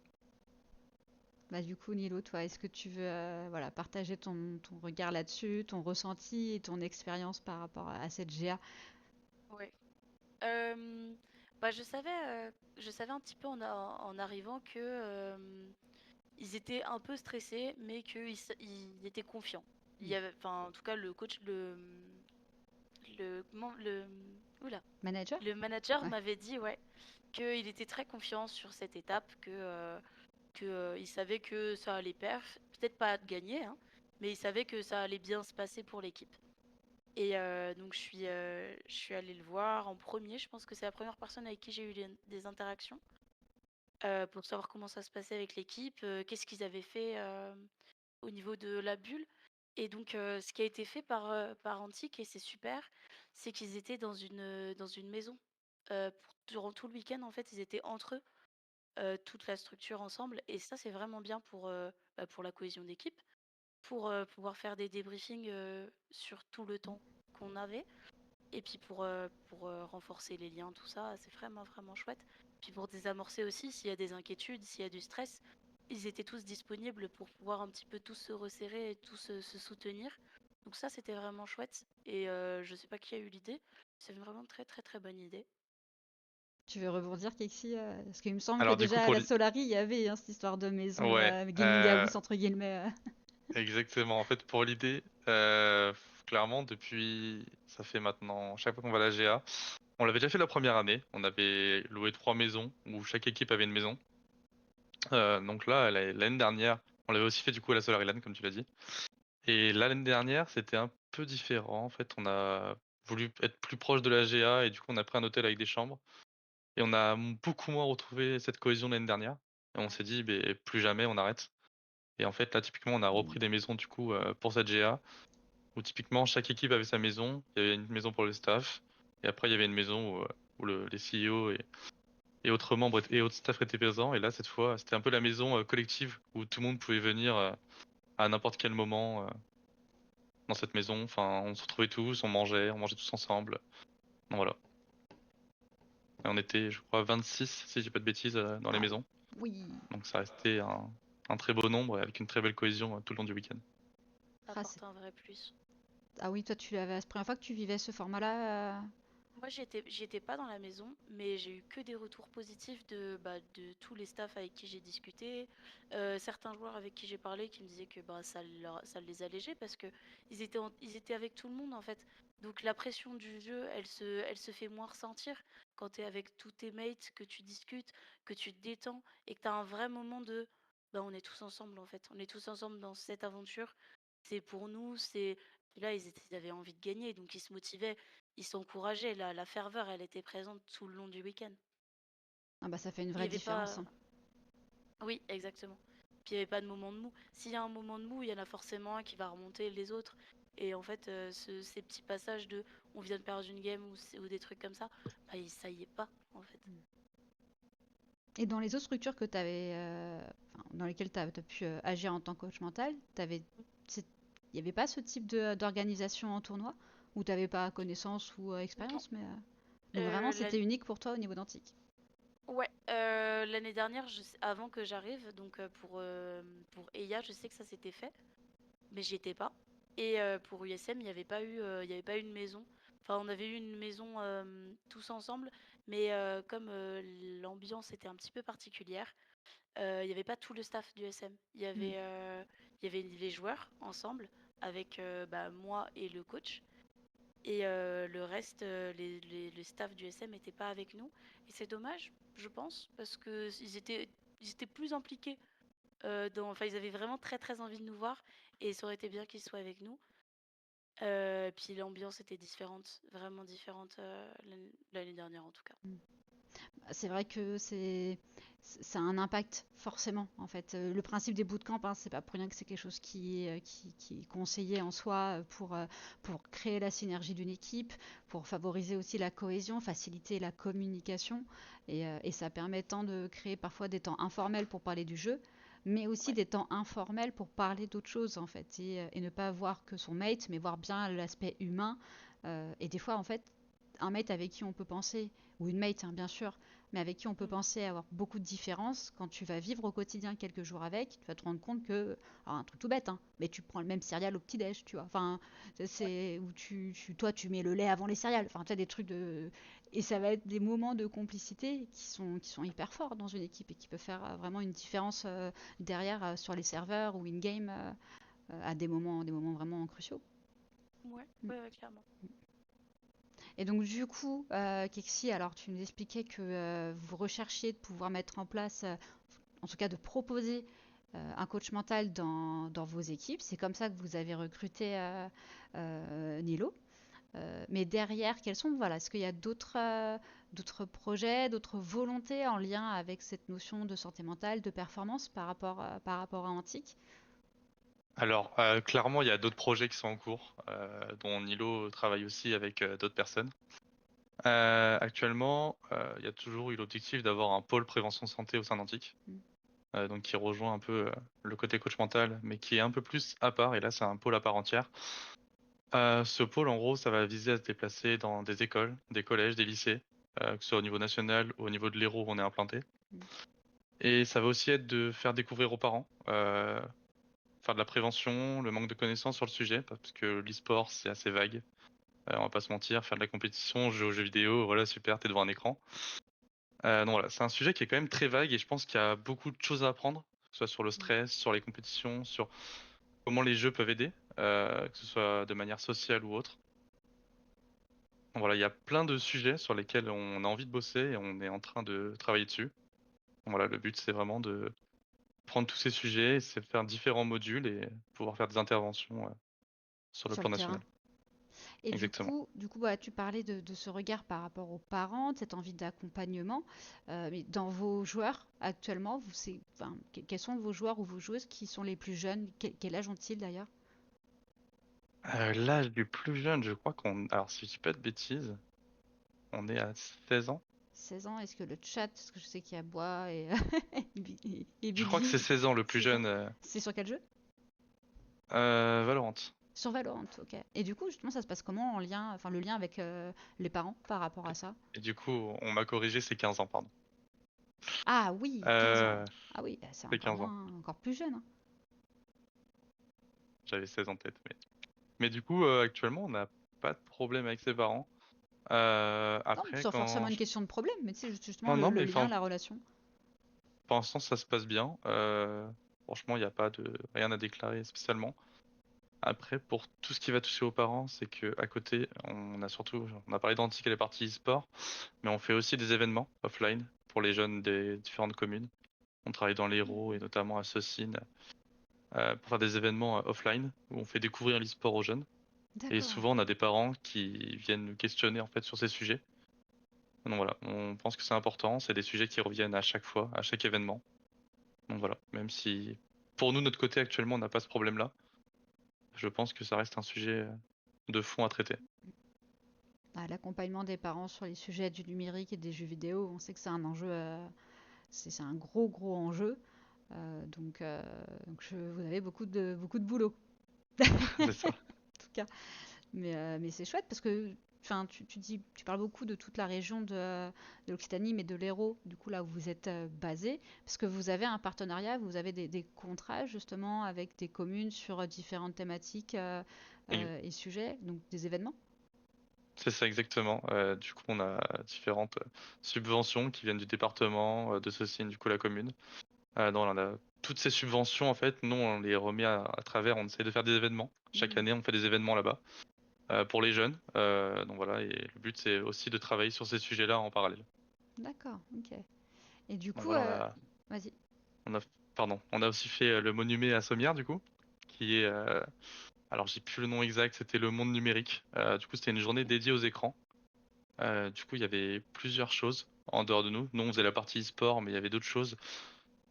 Bah, du coup, Nilo, toi, est-ce que tu veux voilà, partager ton regard là-dessus, ton ressenti et ton expérience par rapport à cette GA? Ouais. Euh, Bah, je savais un petit peu en arrivant que ils étaient un peu stressés, mais ils étaient confiants. Il Hmm. y avait, enfin, en tout cas, le coach, comment, oula, Manager? le manager Ouais. m'avait dit, ouais, qu'il était très confiant sur cette étape, il savait que ça allait peut-être pas gagner, hein, mais il savait que ça allait bien se passer pour l'équipe. Et donc je suis allée le voir en premier. Je pense que c'est la première personne avec qui j'ai eu des interactions pour savoir comment ça se passait avec l'équipe, qu'est-ce qu'ils avaient fait au niveau de la bulle. Et donc ce qui a été fait par Antic, et c'est super, c'est qu'ils étaient dans une maison. Durant tout le week-end, en fait, ils étaient entre eux, toute la structure ensemble. Et ça, c'est vraiment bien pour la cohésion d'équipe, pour pouvoir faire des débriefings sur tout le temps qu'on avait. Et puis pour renforcer les liens, tout ça, c'est vraiment, vraiment chouette. Puis pour désamorcer aussi, s'il y a des inquiétudes, s'il y a du stress, ils étaient tous disponibles pour pouvoir un petit peu tous se resserrer et tous se soutenir. Donc ça, c'était vraiment chouette. Et je sais pas qui a eu l'idée. C'est vraiment très, très, très bonne idée. Tu veux rebondir, Kexi? Parce qu'il me semble que Alors du coup déjà à pour la Solari, il y avait hein, cette histoire de maison ouais, gaming house, entre guillemets. exactement. En fait, pour l'idée, clairement, depuis, ça fait maintenant, chaque fois qu'on va à la GA, on l'avait déjà fait la première année. On avait loué 3 maisons où chaque équipe avait une maison. Donc là, l'année dernière, on l'avait aussi fait du coup à la Solar Island, comme tu l'as dit. Et là, l'année dernière, c'était un peu différent. En fait, on a voulu être plus proche de la GA et du coup, on a pris un hôtel avec des chambres. Et on a beaucoup moins retrouvé cette cohésion l'année dernière. Et on Ouais. s'est dit, ben, plus jamais, on arrête. Et en fait, là, typiquement, on a repris Hmm. des maisons du coup pour cette GA, où typiquement chaque équipe avait sa maison. Il y avait une maison pour le staff, et après il y avait une maison où les CEO et autres membres et autres staff étaient présents. Et là, cette fois, c'était un peu la maison collective où tout le monde pouvait venir à n'importe quel moment dans cette maison. Enfin, on se retrouvait tous, on mangeait tous ensemble. Donc, voilà. Et on était, je crois, 26, si j'ai pas de bêtises, dans les Waouh! maisons. Oui! Donc ça restait un très beau nombre et avec une très belle cohésion tout le long du week-end. Ça Ah, apporte un vrai plus. ah oui, toi, tu l'avais, c'est la première fois que tu vivais ce format-là? Moi, j'y étais pas dans la maison, mais j'ai eu que des retours positifs de tous les staffs avec qui j'ai discuté, certains joueurs avec qui j'ai parlé qui me disaient que bah, ça les allégeait parce que ils étaient avec tout le monde en fait. Donc la pression du jeu, elle se fait moins ressentir quand tu es avec tous tes mates, que tu discutes, que tu te détends et que tu as un vrai moment de bah, on est tous ensemble en fait. On est tous ensemble dans cette aventure. C'est pour nous, c'est. Puis là, ils avaient envie de gagner, donc ils se motivaient. Ils s'encourageaient, la ferveur, elle était présente tout le long du week-end. Ah bah ça fait une Il y vraie avait différence, pas. hein. Oui, exactement. Puis il n'y avait pas de moment de mou. S'il y a un moment de mou, il y en a forcément un qui va remonter les autres. Et en fait, ces petits passages de on vient de perdre une game ou des trucs comme ça, bah, ça y est pas, en fait. Et dans les autres structures que t'avais, enfin, dans lesquelles tu as pu agir en tant que coach mental, il n'y avait pas ce type d'organisation en tournoi où tu n'avais pas connaissance ou Non. expérience, mais donc vraiment Euh, c'était l'an- unique pour toi au niveau d'Antique. ouais, l'année dernière, avant que j'arrive, donc pour EIA, je sais que ça s'était fait. Mais j'y étais pas. Et pour USM, il y avait pas eu une maison. Enfin, on avait eu une maison tous ensemble, mais comme l'ambiance était un petit peu particulière, il n'y avait pas tout le staff du SM. Hmm. Il y avait les joueurs ensemble avec bah, moi et le coach. Et le reste, le staff du SM n'était pas avec nous. Et c'est dommage, je pense, parce que ils étaient plus impliqués enfin, ils avaient vraiment très très envie de nous voir et ça aurait été bien qu'ils soient avec nous. Puis l'ambiance était différente, vraiment différente l'année dernière en tout cas. C'est vrai que ça a un impact forcément en fait. Le principe des bootcamps, hein, c'est pas pour rien que c'est quelque chose qui est conseillé en soi pour créer la synergie d'une équipe, pour favoriser aussi la cohésion, faciliter la communication et ça permet tant de créer parfois des temps informels pour parler du jeu, mais aussi Ouais, des temps informels pour parler d'autres choses en fait et ne pas voir que son mate, mais voir bien l'aspect humain. Et des fois en fait un mate avec qui on peut penser, ou une mate, hein, bien sûr, mais avec qui on peut Mm. penser avoir beaucoup de différences, quand tu vas vivre au quotidien quelques jours avec, tu vas te rendre compte que, alors un truc tout bête, hein, mais tu prends le même céréal au petit-déj, tu vois. Enfin, Ouais. c'est où toi, tu mets le lait avant les céréales. Enfin, tu as des trucs de. Et ça va être des moments de complicité qui sont hyper forts dans une équipe et qui peuvent faire vraiment une différence derrière sur les serveurs ou in-game à des moments vraiment cruciaux. Ouais, Mm. ouais, ouais, clairement. Et donc du coup, Kexi, alors tu nous expliquais que vous recherchiez de pouvoir mettre en place, en tout cas de proposer un coach mental dans vos équipes. C'est comme ça que vous avez recruté Nilo. Mais derrière, quels sont, voilà, est-ce qu'il y a d'autres projets, d'autres volontés en lien avec cette notion de santé mentale, de performance par rapport à Antique? Alors, clairement, il y a d'autres projets qui sont en cours, dont Nilo travaille aussi avec d'autres personnes. Actuellement, il y a toujours eu l'objectif d'avoir un pôle prévention santé au sein d'Antic, Mm. donc qui rejoint un peu le côté coach mental, mais qui est un peu plus à part, et là c'est un pôle à part entière. Ce pôle, en gros, ça va viser à se déplacer dans des écoles, des collèges, des lycées, que ce soit au niveau national ou au niveau de l'Hérault où on est implanté. Mm. Et ça va aussi être de faire découvrir aux parents, faire de la prévention, le manque de connaissances sur le sujet, parce que l'e-sport c'est assez vague. On va pas se mentir, faire de la compétition, jouer aux jeux vidéo, voilà, super, t'es devant un écran. Donc voilà, c'est un sujet qui est quand même très vague et je pense qu'il y a beaucoup de choses à apprendre, que ce soit sur le Mm. stress, sur les compétitions, sur comment les jeux peuvent aider, que ce soit de manière sociale ou autre. Donc voilà, il y a plein de sujets sur lesquels on a envie de bosser et on est en train de travailler dessus. Donc voilà, le but c'est vraiment de prendre tous ces sujets, c'est de faire différents modules et pouvoir faire des interventions sur le Sur le plan terrain. national. Et du Exactement. coup, du coup, bah, tu parlais de ce regard par rapport aux parents, de cette envie d'accompagnement. Mais dans vos joueurs actuellement, enfin, quels sont vos joueurs ou vos joueuses qui sont les plus jeunes? Quel âge ont-ils d'ailleurs? L'âge du plus jeune, je crois qu'on... Alors si je dis pas de bêtises, on est à 16 ans. 16 ans, est-ce que le chat, parce que je sais qu'il y a Bois et, et Je crois que c'est Budgie, 16 ans le plus 16 ans, jeune. c'est sur quel jeu? Valorant. Sur Valorant, ok. Et du coup, justement, ça se passe comment en lien, enfin le lien avec les parents par rapport à ça? Et du coup, on m'a corrigé, c'est 15 ans, pardon. Ah oui, 15 ans. Euh, Ah oui, bah, c'est c'est encore 15 ans. moins, encore plus jeune, hein. J'avais 16 en tête. Mais du coup, actuellement, on n'a pas de problème avec ses parents. Non, Après, sans forcément quand... une question de problème, mais tu sais, justement Non, non, le mais lien, enfin, la relation. pour l'instant, ça se passe bien. Franchement, il n'y a pas de rien à déclarer spécialement. Après, pour tout ce qui va toucher aux parents, c'est que à côté, on a parlé d'Antique et les parties e-sport, mais on fait aussi des événements offline pour les jeunes des différentes communes. On travaille dans l'Hérault et Mhm. notamment à Saucines pour faire des événements offline où on fait découvrir l'e-sport aux jeunes. Et D'accord. souvent, on a des parents qui viennent nous questionner en fait sur ces sujets. Donc voilà, on pense que c'est important, c'est des sujets qui reviennent à chaque fois, à chaque événement. Donc voilà, même si pour nous, notre côté actuellement, on n'a pas ce problème-là, je pense que ça reste un sujet de fond à traiter. Ah, l'accompagnement des parents sur les sujets du numérique et des jeux vidéo, on sait que c'est un enjeu, c'est un gros gros enjeu. Donc vous avez beaucoup de boulot, C'est ça. en tout cas. Mais c'est chouette parce que enfin, tu parles beaucoup de toute la région de l'Occitanie, mais de l'Hérault, du coup, là où vous êtes basé, parce que vous avez un partenariat, vous avez des contrats justement avec des communes sur différentes thématiques et sujets, donc des événements. C'est ça exactement. Du coup, on a différentes subventions qui viennent du département, de Saucines, du coup la commune. Non, on a toutes ces subventions en fait, nous on les remet à travers, on essaie de faire des événements. Chaque Hmm, année, on fait des événements là-bas pour les jeunes. Donc voilà, et le but c'est aussi de travailler sur ces sujets-là en parallèle. d'accord, ok. Et du Donc coup, voilà, vas-y. on a, pardon, on a aussi fait le Monument à Sommières du coup, qui est, alors j'ai plus le nom exact, c'était le monde numérique. Du coup, c'était une journée Ok. dédiée aux écrans. Du coup, il y avait plusieurs choses en dehors de nous. Nous, on faisait la partie e-sport, mais il y avait d'autres choses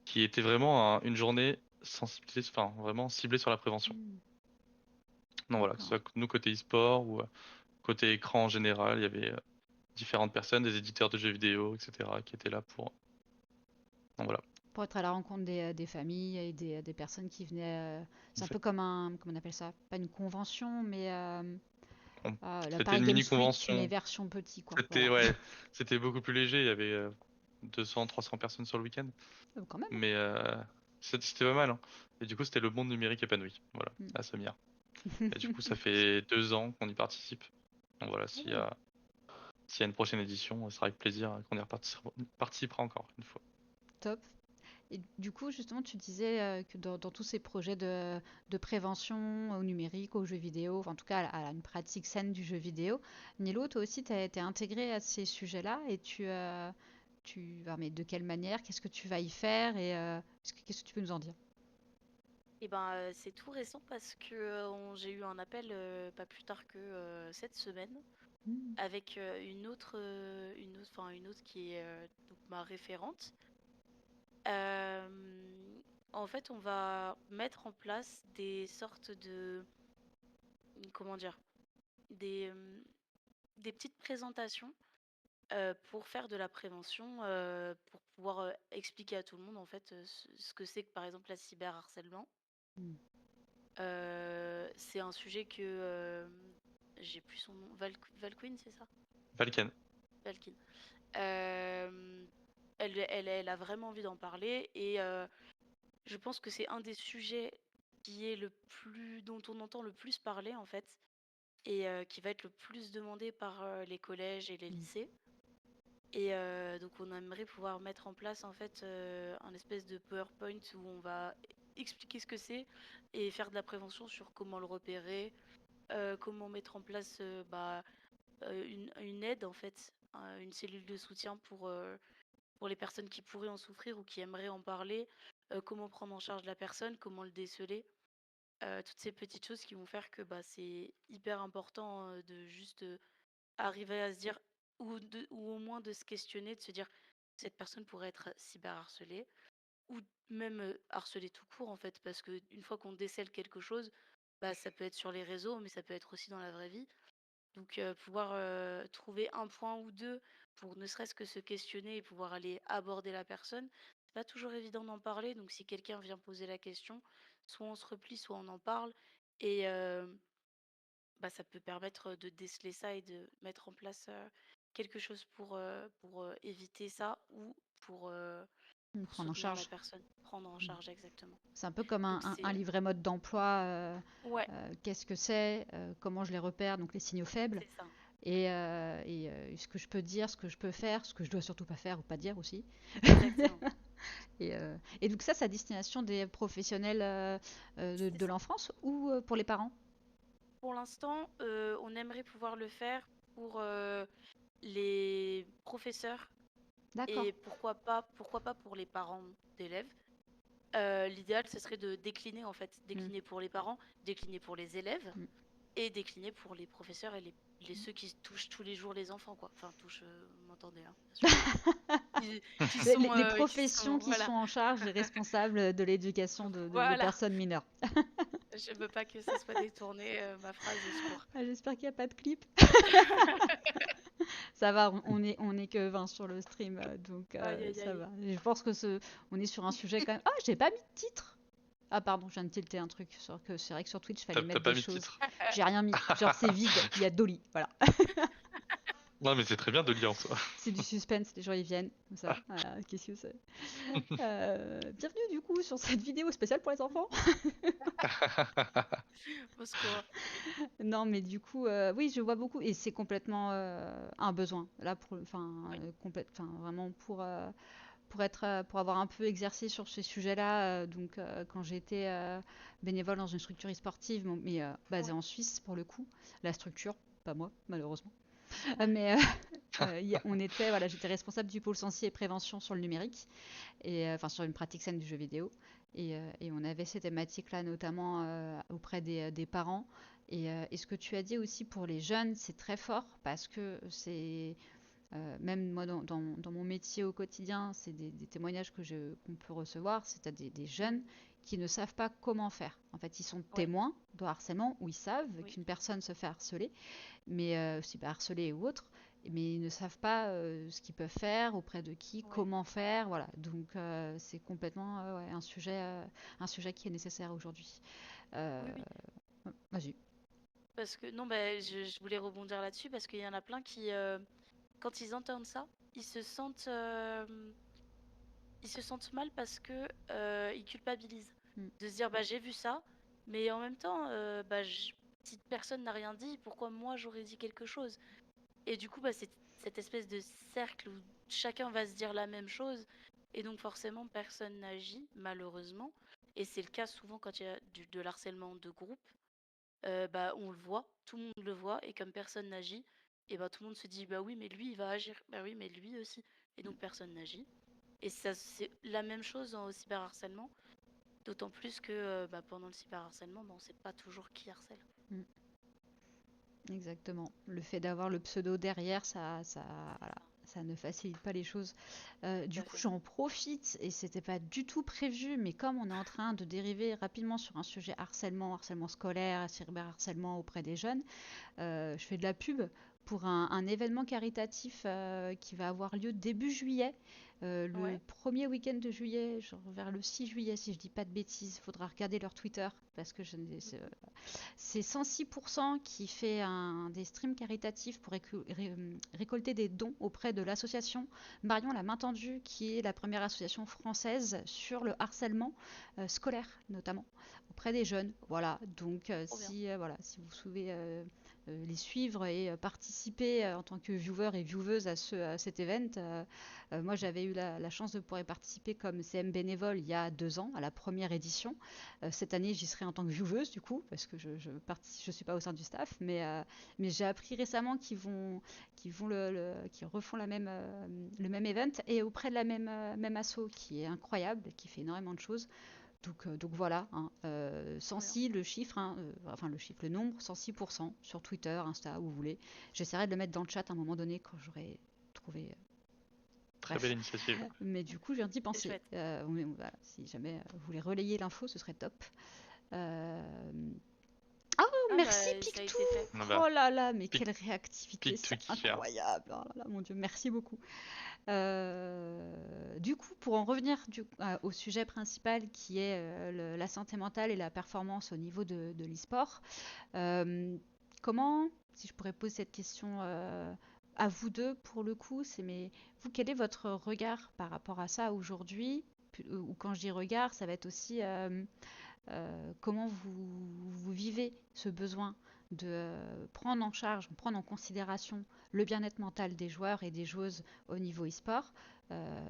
qui étaient vraiment une journée sensibilisée, enfin vraiment ciblée sur la prévention. Hmm, Donc voilà, que ce d'accord. soit nous côté e-sport ou côté écran en général, il y avait différentes personnes, des éditeurs de jeux vidéo, etc., qui étaient là pour. Donc voilà. Pour être à la rencontre des familles et des personnes qui venaient. C'est un peu C'est- comme comment on appelle ça? Pas une convention, mais Ah, la C'était Paris une Games mini Week, mais convention. version petit, quoi. C'était Voilà. ouais, c'était beaucoup plus léger. Il y avait 200-300 personnes sur le week-end, Quand même. mais c'était pas mal, hein. Et du coup, c'était le monde numérique épanoui. Voilà, Mm. à Sommières. Et du coup, ça fait 2 ans qu'on y participe. Donc voilà, s'il y a une prochaine édition, ce sera avec plaisir qu'on y participera encore une fois. Top. Et du coup, justement, tu disais que dans tous ces projets de prévention au numérique, aux jeux vidéo, enfin, en tout cas à une pratique saine du jeu vidéo, Nilo, toi aussi, tu as été intégré à ces sujets-là et mais de quelle manière, qu'est-ce que tu vas y faire et qu'est-ce que tu peux nous en dire? Et ben, c'est tout récent parce que j'ai eu un appel pas plus tard que cette semaine Hmm. avec une autre qui est donc ma référente. Euh, En fait, on va mettre en place des sortes de, comment dire, des, euh, des petites présentations pour faire de la prévention, pour pouvoir expliquer à tout le monde en fait ce que c'est que par exemple la cyberharcèlement. Hmm. C'est un sujet que j'ai plus son nom, Valquin, c'est ça? Valken. Valkin. Euh, elle a vraiment envie d'en parler et je pense que c'est un des sujets qui est dont on entend le plus parler en fait et qui va être le plus demandé par les collèges et les Hmm. lycées. Et donc on aimerait pouvoir mettre en place en fait un espèce de PowerPoint où on va expliquer ce que c'est et faire de la prévention sur comment le repérer, comment mettre en place une aide en fait, une cellule de soutien pour les personnes qui pourraient en souffrir ou qui aimeraient en parler, comment prendre en charge la personne, comment le déceler, toutes ces petites choses qui vont faire que c'est hyper important de juste arriver à se dire, ou au moins de se questionner, de se dire, cette personne pourrait être cyberharcelée, ou même harcelée tout court en fait, parce que une fois qu'on décèle quelque chose, ça peut être sur les réseaux, mais ça peut être aussi dans la vraie vie. Donc pouvoir trouver un point ou deux pour ne serait-ce que se questionner et pouvoir aller aborder la personne, c'est pas toujours évident d'en parler. Donc si quelqu'un vient poser la question, soit on se replie, soit on en parle. Et ça peut permettre de déceler ça et de mettre en place quelque chose pour éviter ça ou pour Prendre en soutenir la charge. personne, prendre en Hmm. charge exactement. C'est un peu comme Donc un c'est livret mode d'emploi. ouais, Qu'est-ce que c'est, comment je les repère, donc les signaux faibles. c'est ça, Et ce que je peux dire, ce que je peux faire, ce que je dois surtout pas faire ou pas dire aussi. exactement, Et donc ça, c'est à destination des professionnels c'est de ça. l'enfance ou pour les parents? Pour l'instant, on aimerait pouvoir le faire pour les professeurs D'accord. et pourquoi pas pour les parents d'élèves. L'idéal, ce serait de décliner en fait, Mm. décliner pour les parents, décliner pour les élèves Mm. et décliner pour les professeurs et ceux qui touchent tous les jours les enfants, quoi. Enfin, touchent, vous m'entendez, hein, bien sûr. Qui, Les qui sont, professions qui voilà, sont en charge et responsables de l'éducation de voilà. personnes mineures. Je veux pas que ça soit détourné, ma phrase, au secours. Ah, j'espère qu'il n'y a pas de clip. Ça va, on est que 20 sur le stream, donc Aïe, aïe, ça aïe. va. Je pense que on est sur un sujet quand même. Ah, j'ai pas mis de titre. Ah pardon, je viens de tilter un truc. C'est vrai que sur Twitch, fallait T'as mettre pas des mis de choses. titre. J'ai rien mis. Genre c'est vide. Il y a Dolly. Voilà. Non, mais c'est très bien de lire en soi. C'est du suspense. Les gens ils viennent comme ça. Voilà, qu'est-ce que c'est? Bienvenue du coup sur cette vidéo spéciale pour les enfants. Au secours. Non, mais du coup, oui, je vois beaucoup et c'est complètement un besoin là Oui, enfin vraiment pour avoir un peu exercé sur ces sujets-là. Quand j'étais bénévole dans une structure e-sportive, mais basée oui. en Suisse pour le coup, la structure, pas moi malheureusement. Mais on était, voilà, j'étais responsable du pôle sensi et prévention sur le numérique et enfin sur une pratique saine du jeu vidéo. Et on avait ces thématiques-là notamment auprès des parents. Et ce que tu as dit aussi pour les jeunes, c'est très fort parce que c'est même moi dans mon métier au quotidien, c'est des témoignages qu'on peut recevoir, c'est à des jeunes Mhm. qui ne savent pas comment faire. En fait, ils sont Ouais, témoins de harcèlement où ils savent oui, qu'une personne se fait harceler, mais aussi harceler ou autre, mais ils ne savent pas ce qu'ils peuvent faire, auprès de qui, ouais. comment faire, voilà. Donc c'est complètement ouais, un sujet qui est nécessaire aujourd'hui. Euh, Oui, oui. Vas-y. parce que non, bah, je voulais rebondir là-dessus parce qu'il y en a plein qui, quand ils entendent ça, ils se sentent, ils se sentent mal parce que ils culpabilisent. Mm. De se dire, bah j'ai vu ça, mais en même temps, bah, si personne n'a rien dit, pourquoi moi j'aurais dit quelque chose? Et du coup, bah, c'est cette espèce de cercle où chacun va se dire la même chose, et donc forcément personne n'agit, malheureusement. Et c'est le cas souvent quand il y a de l'harcèlement de groupe. Bah, on le voit, tout le monde le voit, et comme personne n'agit, et bah tout le monde se dit, bah oui, mais lui il va agir, bah oui, mais lui aussi, et donc personne n'agit. Et ça, c'est la même chose au cyberharcèlement, d'autant plus que bah, pendant le cyberharcèlement, bah, on sait pas toujours qui harcèle. Mm. Exactement. Le fait d'avoir le pseudo derrière, C'est voilà, ça, ça ne facilite pas les choses. tout Du à coup, fait. j'en profite, et c'était pas du tout prévu, mais comme on est en train de dériver rapidement sur un sujet harcèlement, harcèlement scolaire, cyberharcèlement auprès des jeunes, je fais de la pub pour un événement caritatif qui va avoir lieu début juillet, le Ouais, premier week-end de juillet, genre vers le 6 juillet, si je dis pas de bêtises. Il faudra regarder leur Twitter parce que c'est 106% qui fait des streams caritatifs pour récolter des dons auprès de l'association Marion la main tendue, qui est la première association française sur le harcèlement scolaire, notamment auprès des jeunes. Voilà, donc trop bien. voilà, si vous pouvez les suivre et participer en tant que viewer et vieweuse à cet event. Moi, j'avais eu la chance de pouvoir y participer comme CM bénévole il y a 2 ans, à la première édition. Cette année, j'y serai en tant que vieweuse, du coup, parce que je suis pas au sein du staff, mais j'ai appris récemment qu'ils refont le même event et auprès de la même asso qui est incroyable, qui fait énormément de choses. Donc voilà, hein, Trop bien. 106 le chiffre, hein, enfin le chiffre, le nombre, 106% sur Twitter, Insta, où vous voulez. J'essaierai de le mettre dans le chat à un moment donné quand j'aurai trouvé. Très belle Bref, initiative. mais du coup, je viens d'y C'est penser. chouette. Voilà, si jamais vous voulez relayer l'info, ce serait top. Euh, Oh, Ah merci bah ça a Pictou! été fait. Ah Oh bah, là là, mais pic, quelle réactivité, pic c'est tweet faire. incroyable! Oh là là, mon Dieu, merci beaucoup. Du coup, pour en revenir au sujet principal qui est la santé mentale et la performance au niveau de l'e-sport, euh, comment, si je pourrais poser cette question à vous deux pour le coup, mais vous, quel est votre regard par rapport à ça aujourd'hui? Ou quand je dis regard, ça va être aussi comment vous vivez ce besoin de prendre en charge, prendre en considération le bien-être mental des joueurs et des joueuses au niveau e-sport.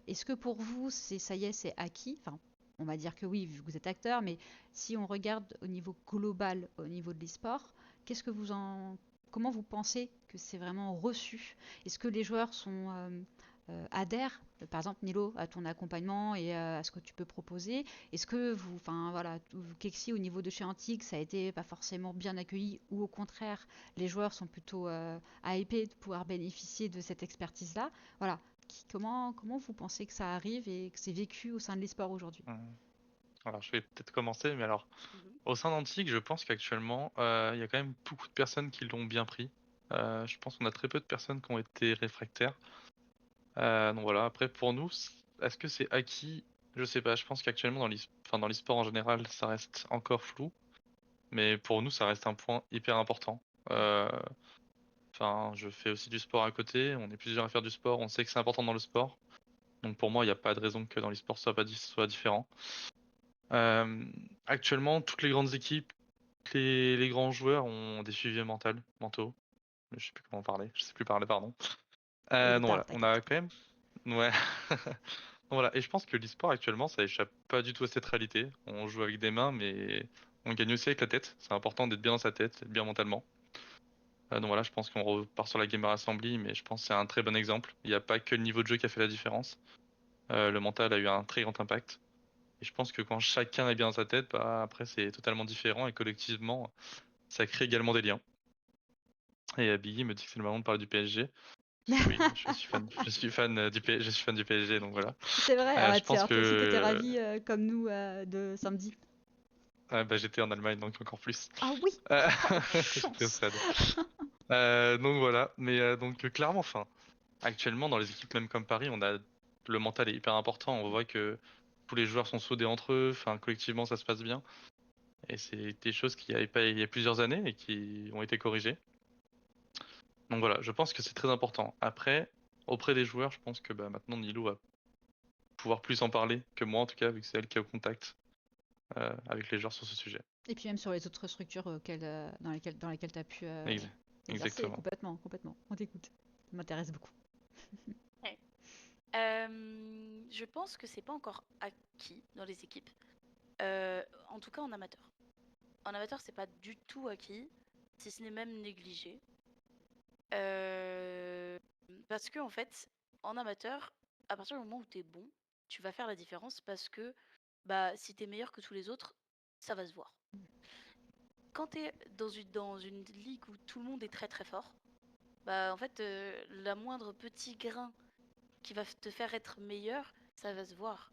Est-ce que pour vous, ça y est, c'est acquis? Enfin, on va dire que oui, vu que vous êtes acteur, mais si on regarde au niveau global, au niveau de l'e-sport, qu'est-ce que comment vous pensez que c'est vraiment reçu? Est-ce que les joueurs adhèrent, par exemple Nilo, à ton accompagnement et à ce que tu peux proposer? Est-ce que vous, enfin voilà, Kexi au niveau de chez Antique, ça a été pas forcément bien accueilli, ou au contraire, les joueurs sont plutôt hypés de pouvoir bénéficier de cette expertise-là? Voilà. Comment vous pensez que ça arrive et que c'est vécu au sein de l'esport aujourd'hui? Hmm. Alors, je vais peut-être commencer, mais alors, Mhm. au sein d'Antique, je pense qu'actuellement, il y a quand même beaucoup de personnes qui l'ont bien pris. Je pense qu'on a très peu de personnes qui ont été réfractaires. Donc voilà, après, pour nous, est-ce que c'est acquis? Je sais pas, je pense qu'actuellement, dans l'e-sport en général, ça reste encore flou. Mais pour nous, ça reste un point hyper important. Euh, Enfin, je fais aussi du sport à côté. On est plusieurs à faire du sport. On sait que c'est important dans le sport. Donc pour moi, il n'y a pas de raison que dans l'e-sport soit différent. Euh, Actuellement, toutes les grandes équipes, les grands joueurs ont des suivis mentaux. Je sais plus comment parler. Je sais plus parler, pardon. Il Donc parle, voilà, on a t'inquiète. quand même. Ouais. Donc voilà. Et je pense que l'e-sport actuellement, ça échappe pas du tout à cette réalité. On joue avec des mains, mais on gagne aussi avec la tête. C'est important d'être bien dans sa tête, d'être bien mentalement. Donc voilà, je pense qu'on repart sur la Gamer Assembly, mais je pense que c'est un très bon exemple. Il n'y a pas que le niveau de jeu qui a fait la différence. Le mental a eu un très grand impact. Et je pense que quand chacun est bien dans sa tête, bah, après c'est totalement différent et collectivement, ça crée également des liens. Et Biggie me dit que c'est le moment de parler du PSG. Parce que oui, je suis fan du PSG, donc voilà. C'est vrai, ah, Je pense alors toi aussi t'étais que ravi comme nous de samedi. bah, j'étais en Allemagne, donc encore plus. Ah oui, Euh, oh la J'étais au chance. stade. Donc voilà, mais donc clairement, enfin, actuellement dans les équipes même comme Paris, on a le mental est hyper important. On voit que tous les joueurs sont soudés entre eux, enfin collectivement ça se passe bien. Et c'est des choses qui n'avaient pas il y a plusieurs années et qui ont été corrigées. Donc voilà, je pense que c'est très important. Après, auprès des joueurs, je pense que maintenant Nilou va pouvoir plus en parler que moi en tout cas, vu que c'est elle qui est au contact avec les joueurs sur ce sujet. Et puis même sur les autres structures dans lesquelles tu as pu Ex- exercer, Exactement. complètement, complètement. On t'écoute. Ça m'intéresse beaucoup. Ouais. Je pense que c'est pas encore acquis dans les équipes. En tout cas en amateur. En amateur, c'est pas du tout acquis, si ce n'est même négligé. Parce que en fait, en amateur, à partir du moment où tu es bon, tu vas faire la différence parce que si tu es meilleur que tous les autres, ça va se voir. Quand tu es dans une ligue où tout le monde est très très fort, en fait, la moindre petit grain qui va te faire être meilleur, ça va se voir.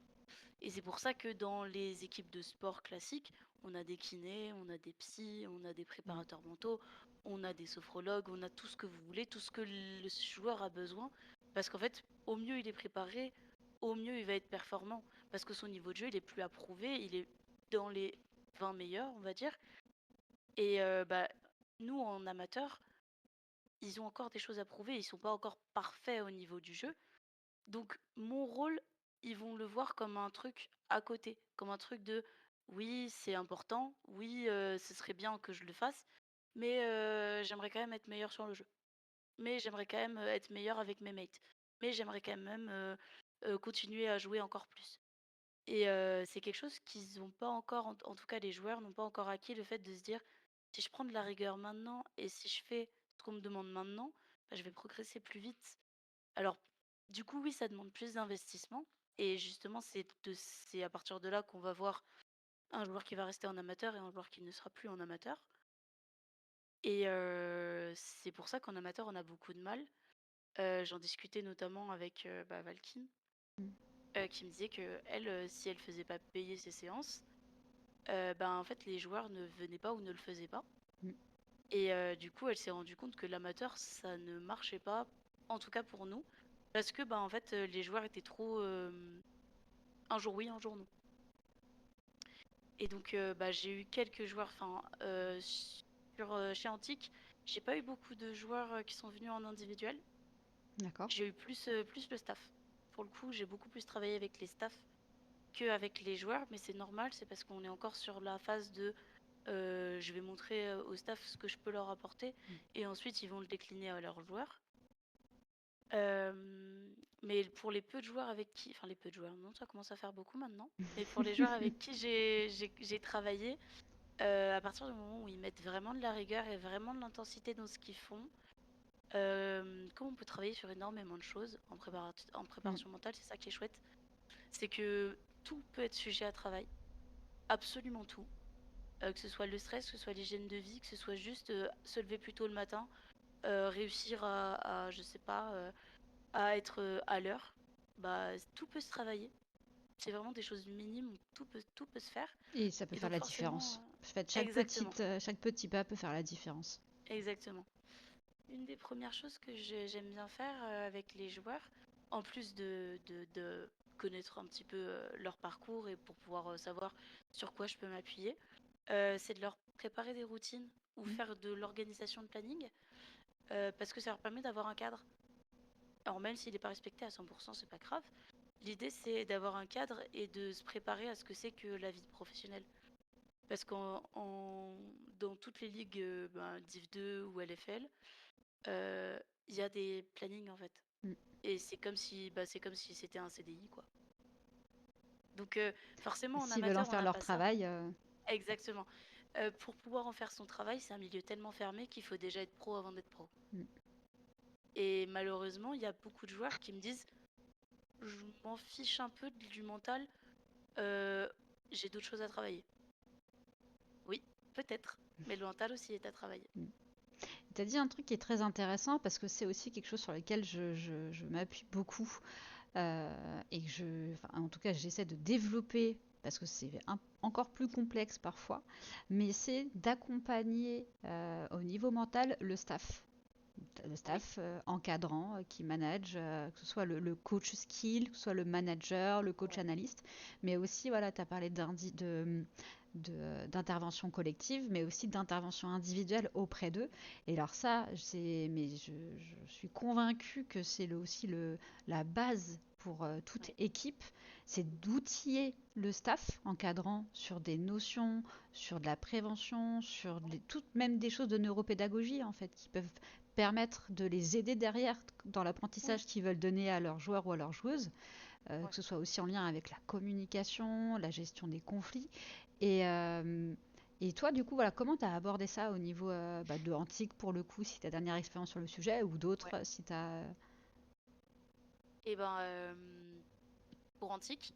Et c'est pour ça que dans les équipes de sport classiques, on a des kinés, on a des psys, on a des préparateurs mentaux, on a des sophrologues, on a tout ce que vous voulez, tout ce que le joueur a besoin. Parce qu'en fait, au mieux il est préparé, au mieux il va être performant. Parce que son niveau de jeu, il est plus approuvé, il est dans les 20 meilleurs, on va dire. Et nous, en amateur, ils ont encore des choses à prouver, ils sont pas encore parfaits au niveau du jeu. Donc mon rôle, ils vont le voir comme un truc à côté, comme un truc de oui, c'est important, oui, ce serait bien que je le fasse, mais j'aimerais quand même être meilleur sur le jeu. Mais j'aimerais quand même être meilleur avec mes mates. Mais j'aimerais quand même continuer à jouer encore plus. Et c'est quelque chose qu'ils n'ont pas encore, en tout cas les joueurs n'ont pas encore acquis le fait de se dire si je prends de la rigueur maintenant et si je fais ce qu'on me demande maintenant, je vais progresser plus vite. Alors, du coup, oui, ça demande plus d'investissement. Et justement, c'est à partir de là qu'on va voir un joueur qui va rester en amateur et un joueur qui ne sera plus en amateur. Et c'est pour ça qu'en amateur, on a beaucoup de mal. J'en discutais notamment avec Valkyne, Mm. qui me disait que elle, si elle faisait pas payer ses séances, en fait, les joueurs ne venaient pas ou ne le faisaient pas. Mm. Et du coup, elle s'est rendue compte que l'amateur, ça ne marchait pas, en tout cas pour nous, parce que en fait, les joueurs étaient trop un jour oui, un jour non. Et donc, j'ai eu quelques joueurs, enfin, chez Antique, j'ai pas eu beaucoup de joueurs qui sont venus en individuel. D'accord. J'ai eu plus le staff. Pour le coup, j'ai beaucoup plus travaillé avec les staffs qu'avec les joueurs, mais c'est normal, c'est parce qu'on est encore sur la phase de je vais montrer au staff ce que je peux leur apporter, et ensuite ils vont le décliner à leurs joueurs. Euh, mais pour les peu de joueurs avec qui, enfin les peu de joueurs, non, ça commence à faire beaucoup maintenant. Mais pour les joueurs avec qui j'ai travaillé, à partir du moment où ils mettent vraiment de la rigueur et vraiment de l'intensité dans ce qu'ils font, comme on peut travailler sur énormément de choses en Mm. préparation mentale, c'est ça qui est chouette, c'est que tout peut être sujet à travail, absolument tout. Que ce soit le stress, que ce soit l'hygiène de vie, que ce soit juste se lever plus tôt le matin, réussir je sais pas, à être à l'heure, tout peut se travailler. C'est vraiment des choses minimes où tout peut se faire. Et ça peut Et faire donc la forcément, différence. En fait, exactement, chaque petit pas peut faire la différence. exactement. Une des premières choses que j'aime bien faire avec les joueurs, en plus de connaître un petit peu leur parcours et pour pouvoir savoir sur quoi je peux m'appuyer, c'est de leur préparer des routines ou Mm. faire de l'organisation de planning, parce que ça leur permet d'avoir un cadre. Alors même s'il n'est pas respecté à 100%, c'est pas grave. L'idée c'est d'avoir un cadre et de se préparer à ce que c'est que la vie professionnelle. Parce dans toutes les ligues Div 2 ou LFL, il y a des plannings en fait. Mm. Et c'est comme si c'était un CDI quoi. Donc forcément en S'ils veulent en amateur on faire n'a leur pas ça. travail, Exactement. Pour pouvoir en faire son travail, c'est un milieu tellement fermé qu'il faut déjà être pro avant d'être pro. mm. Et malheureusement, il y a beaucoup de joueurs qui me disent je m'en fiche un peu du mental, euh, j'ai d'autres choses à travailler. Oui, peut-être, mais le mental aussi est à travailler. Tu as dit un truc qui est très intéressant parce que c'est aussi quelque chose sur lequel je m'appuie beaucoup et que en tout cas, j'essaie de développer parce que c'est encore plus complexe parfois, mais c'est d'accompagner au niveau mental le staff. Le Oui, staff encadrant qui manage, que ce soit le coach skill, que ce soit le manager, le coach ouais. analyste, mais aussi, voilà, tu as parlé d'intervention collective, mais aussi d'intervention individuelle auprès d'eux. Et alors ça, mais je suis convaincue que c'est aussi la base pour toute Ouais. équipe, c'est d'outiller le staff encadrant sur des notions, sur de la prévention, sur même des choses de neuropédagogie en fait, qui peuvent permettre de les aider derrière dans Oui. l'apprentissage qu'ils veulent donner à leurs joueurs ou à leurs joueuses, Ouais. que ce soit aussi en lien avec la communication, la gestion des conflits. Et, euh, et toi, du coup, voilà, comment tu as abordé ça au niveau de Antique, pour le coup, si ta dernière expérience sur le sujet, ou d'autres, Ouais. si tu as... Et ben, pour Antique,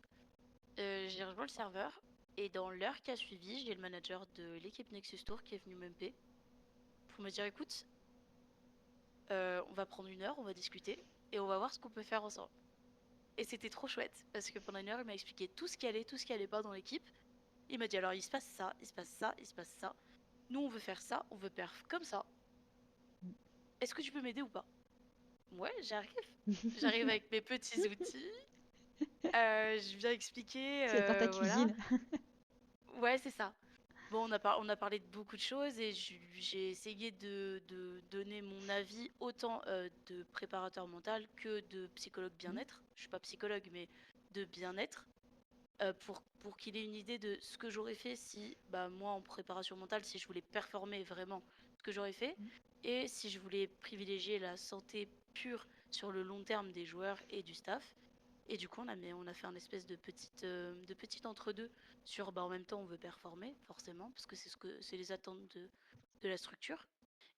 j'ai rejoint le serveur et dans l'heure qui a suivi, j'ai le manager de l'équipe Nexus Tour qui est venu m'MP pour me dire écoute, on va prendre 1 heure, on va discuter et on va voir ce qu'on peut faire ensemble. Et c'était trop chouette parce que pendant 1 heure, il m'a expliqué tout ce qui allait, tout ce qui allait pas dans l'équipe. Il m'a dit alors il se passe ça, il se passe ça, il se passe ça. Nous on veut faire ça, on veut perf comme ça. Est-ce que tu peux m'aider ou pas? Ouais, j'arrive. J'arrive avec mes petits outils. Je viens expliquer, Tu vas faire ta voilà. cuisine. Ouais, c'est ça. Bon, on a parlé de beaucoup de choses et j'ai essayé de donner mon avis autant de préparateur mental que de psychologue bien-être. Je suis pas psychologue, mais de bien-être. Pour qu'il ait une idée de ce que j'aurais fait si, bah, moi en préparation mentale, si je voulais performer vraiment, ce que j'aurais fait, et si je voulais privilégier la santé pure sur le long terme des joueurs et du staff. Et du coup, on a fait un espèce de petite entre-deux sur, bah, en même temps, on veut performer, forcément, parce que c'est les attentes de la structure.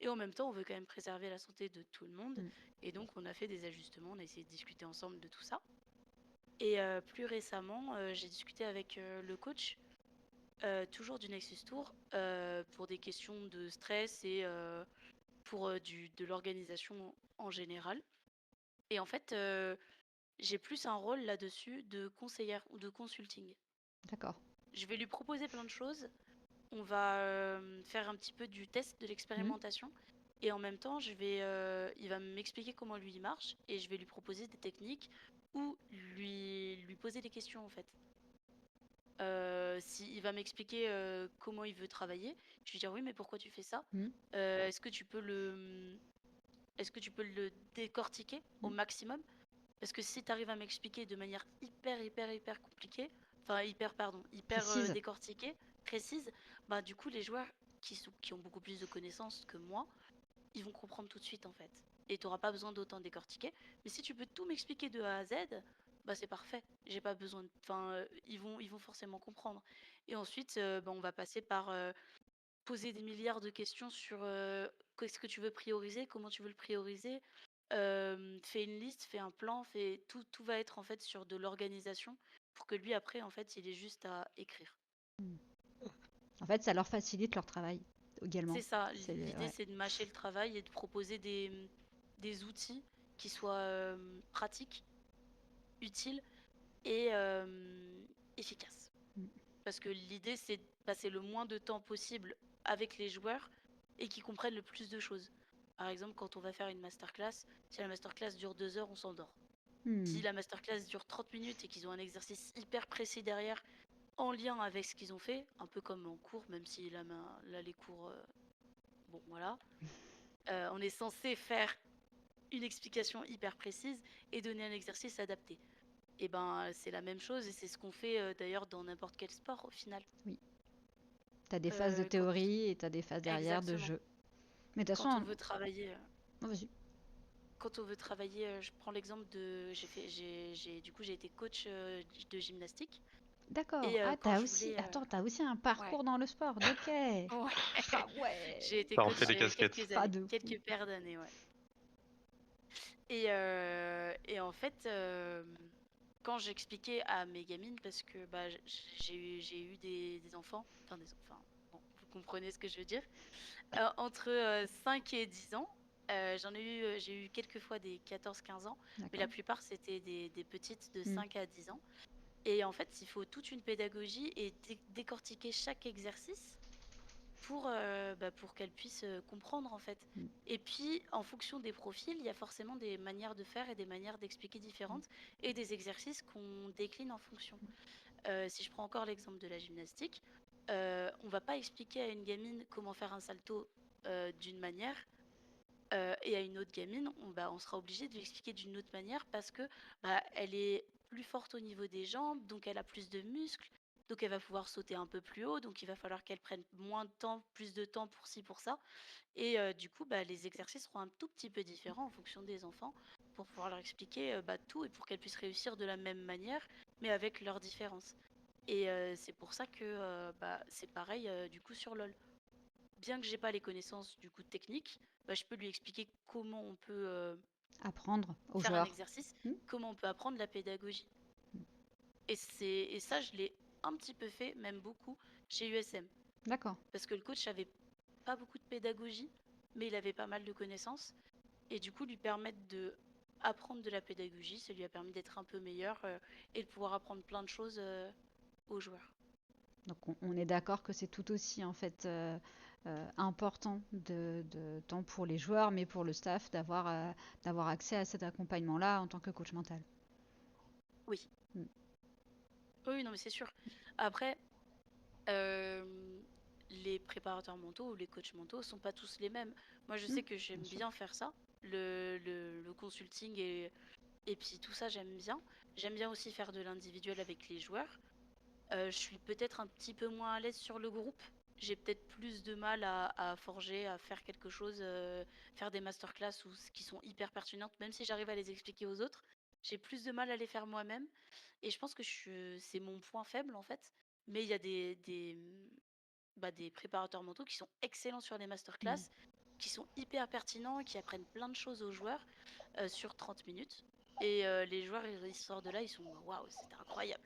Et en même temps, on veut quand même préserver la santé de tout le monde. Mm. Et donc, on a fait des ajustements, on a essayé de discuter ensemble de tout ça. Et plus récemment, j'ai discuté avec le coach, toujours du Nexus Tour, pour des questions de stress et pour de l'organisation en général. Et en fait, j'ai plus un rôle là-dessus de conseillère ou de consulting. D'accord. Je vais lui proposer plein de choses. On va faire un petit peu du test, de Mm. l'expérimentation. Et en même temps, il va m'expliquer comment lui il marche et je vais lui proposer des techniques ou lui poser des questions en fait. Si il va m'expliquer comment il veut travailler, je vais dire oui, mais pourquoi tu fais ça? Mm. Est-ce que tu peux est-ce que tu peux le décortiquer au Mm. maximum? Parce que si tu arrives à m'expliquer de manière hyper compliquée, enfin hyper, pardon, hyper Précise. décortiquée, précise, bah du coup les joueurs qui ont beaucoup plus de connaissances que moi, ils vont comprendre tout de suite en fait. Et tu n'auras pas besoin d'autant décortiquer. Mais si tu peux tout m'expliquer de A à Z, bah c'est parfait. J'ai pas besoin de... Enfin, ils vont forcément comprendre. Et ensuite, bah, on va passer par poser des milliards de questions sur qu'est-ce que tu veux prioriser, comment tu veux le prioriser. Fais une liste, fais un plan, tout va être en fait sur de l'organisation pour que lui après en fait il ait juste à écrire. Mm. En fait, ça leur facilite leur travail également. C'est ça, l'idée Ouais. c'est de mâcher le travail et de proposer des outils qui soient pratiques, utiles et efficaces. Mm. Parce que l'idée c'est de passer le moins de temps possible avec les joueurs et qu'ils comprennent le plus de choses. Par exemple, quand on va faire une masterclass, si la masterclass dure 2 heures, on s'endort. Si Mm. la masterclass dure 30 minutes et qu'ils ont un exercice hyper précis derrière, en lien avec ce qu'ils ont fait, un peu comme en cours, même si là les cours, bon voilà, on est censé faire une explication hyper précise et donner un exercice adapté. Et ben c'est la même chose et c'est ce qu'on fait d'ailleurs dans n'importe quel sport au final. Oui. Tu as des phases de Quand théorie et tu as des phases derrière de exactement, jeu. Mais de toute quand on façon, veut travailler, oh, vas-y. je prends l'exemple de, du coup j'ai été coach de gymnastique D'accord. et Ah, quand je voulais, t'as aussi un ouais, parcours dans le sport. Ok. ouais, Ah ouais. j'ai été Ça en fait coach des casquettes. quelques Ah, années, de fou. quelques paires d'années, ouais. Et en fait, quand j'expliquais à mes gamines, parce que bah, j'ai eu des enfants, bon, vous comprenez ce que je veux dire, entre 5 et 10 ans, j'ai eu quelques fois des 14-15 ans, mais la D'accord. plupart c'était des petites de Hmm. 5 à 10 ans. Et en fait, il faut toute une pédagogie et décortiquer chaque exercice pour qu'elles puissent comprendre en fait. Hmm. Et puis, en fonction des profils, il y a forcément des manières de faire et des manières d'expliquer différentes et des exercices qu'on décline en fonction. Si je prends encore l'exemple de la gymnastique, on va pas expliquer à une gamine comment faire un salto d'une manière et à une autre gamine, on sera obligé de lui expliquer d'une autre manière parce que elle est plus forte au niveau des jambes, donc elle a plus de muscles, donc elle va pouvoir sauter un peu plus haut, donc il va falloir qu'elle prenne moins de temps, plus de temps pour ci, pour ça. Et du coup, les exercices seront un tout petit peu différents en fonction des enfants pour pouvoir leur expliquer tout et pour qu'elles puissent réussir de la même manière, mais avec leurs différences. Et c'est pour ça que c'est pareil du coup sur LoL. Bien que j'ai pas les connaissances du coup techniques, je peux lui expliquer comment on peut Apprendre aux faire un joueurs. exercice, Hmm. comment on peut apprendre la pédagogie. Et ça, je l'ai un petit peu fait, même beaucoup, chez USM. D'accord. Parce que le coach avait pas beaucoup de pédagogie, mais il avait pas mal de connaissances. Et du coup, lui permettre de apprendre de la pédagogie, ça lui a permis d'être un peu meilleur et de pouvoir apprendre plein de choses aux joueurs. Donc on est d'accord que c'est tout aussi en fait important tant pour les joueurs mais pour le staff d'avoir accès à cet accompagnement-là en tant que coach mental. Oui, Mm. oui, non, mais c'est sûr. Après, euh, les préparateurs mentaux ou les coachs mentaux sont pas tous les mêmes. Moi, je Mm, sais que bien j'aime sûr. bien faire ça, le consulting et puis tout ça, j'aime bien. J'aime bien aussi faire de l'individuel avec les joueurs. Je suis peut-être un petit peu moins à l'aise sur le groupe. J'ai peut-être plus de mal à forger, à faire quelque chose, faire des masterclass qui sont hyper pertinentes, même si j'arrive à les expliquer aux autres. J'ai plus de mal à les faire moi-même. Et je pense que c'est mon point faible en fait. Mais il y a des préparateurs mentaux qui sont excellents sur les Mm. masterclass, qui sont hyper pertinents, qui apprennent plein de choses aux joueurs sur 30 minutes. Et les joueurs, ils sortent de là, ils sont waouh, c'était incroyable.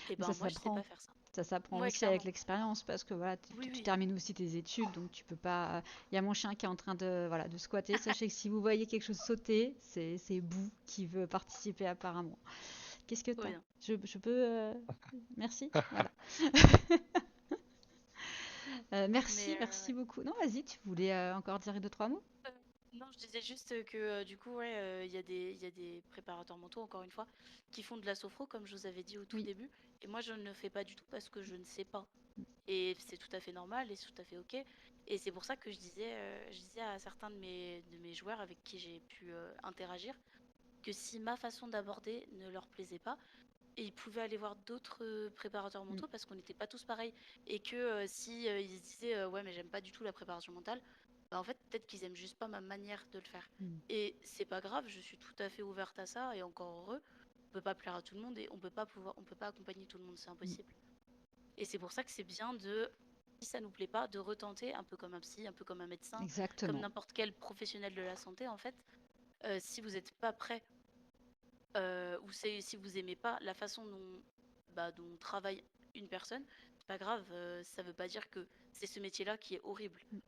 Et Mais ça moi, je sais s'apprend. pas faire ça. Ça s'apprend Ouais, aussi avec clairement. l'expérience parce que voilà, Oui, tu oui. termines aussi tes études, donc tu peux pas. Il y a mon chien qui est en train de squatter. Sachez que si vous voyez quelque chose sauter, c'est Boo qui veut participer apparemment. Qu'est-ce que Trop t'as? bien. Je peux. Merci. Voilà. Merci, Mais merci ouais. beaucoup. Non, vas-y, tu voulais encore dire deux, trois mots? Euh, non, je disais juste que du coup, ouais, il y a des préparateurs mentaux, encore une fois, qui font de la sophro, comme je vous avais dit au tout Oui. début. Et moi, je ne le fais pas du tout parce que je ne sais pas. Et c'est tout à fait normal et c'est tout à fait ok. Et c'est pour ça que je disais à certains de mes joueurs avec qui j'ai pu interagir que si ma façon d'aborder ne leur plaisait pas, et ils pouvaient aller voir d'autres préparateurs Mm, mentaux parce qu'on n'était pas tous pareils. Et que si ils se disaient ouais, mais j'aime pas du tout la préparation mentale, en fait, peut-être qu'ils aiment juste pas ma manière de le faire. mm, Et c'est pas grave, je suis tout à fait ouverte à ça et encore heureux. On peut pas plaire à tout le monde et on peut pas accompagner tout le monde, c'est mm. impossible. Et c'est pour ça que c'est bien de, si ça nous plaît pas, de retenter, un peu comme un psy, un peu comme un médecin, comme Exactement. n'importe quel professionnel de la santé en fait. Si vous n'êtes pas prêt ou si vous aimez pas la façon dont travaille une personne, c'est pas grave, ça veut pas dire que c'est ce métier-là qui est horrible. Mm.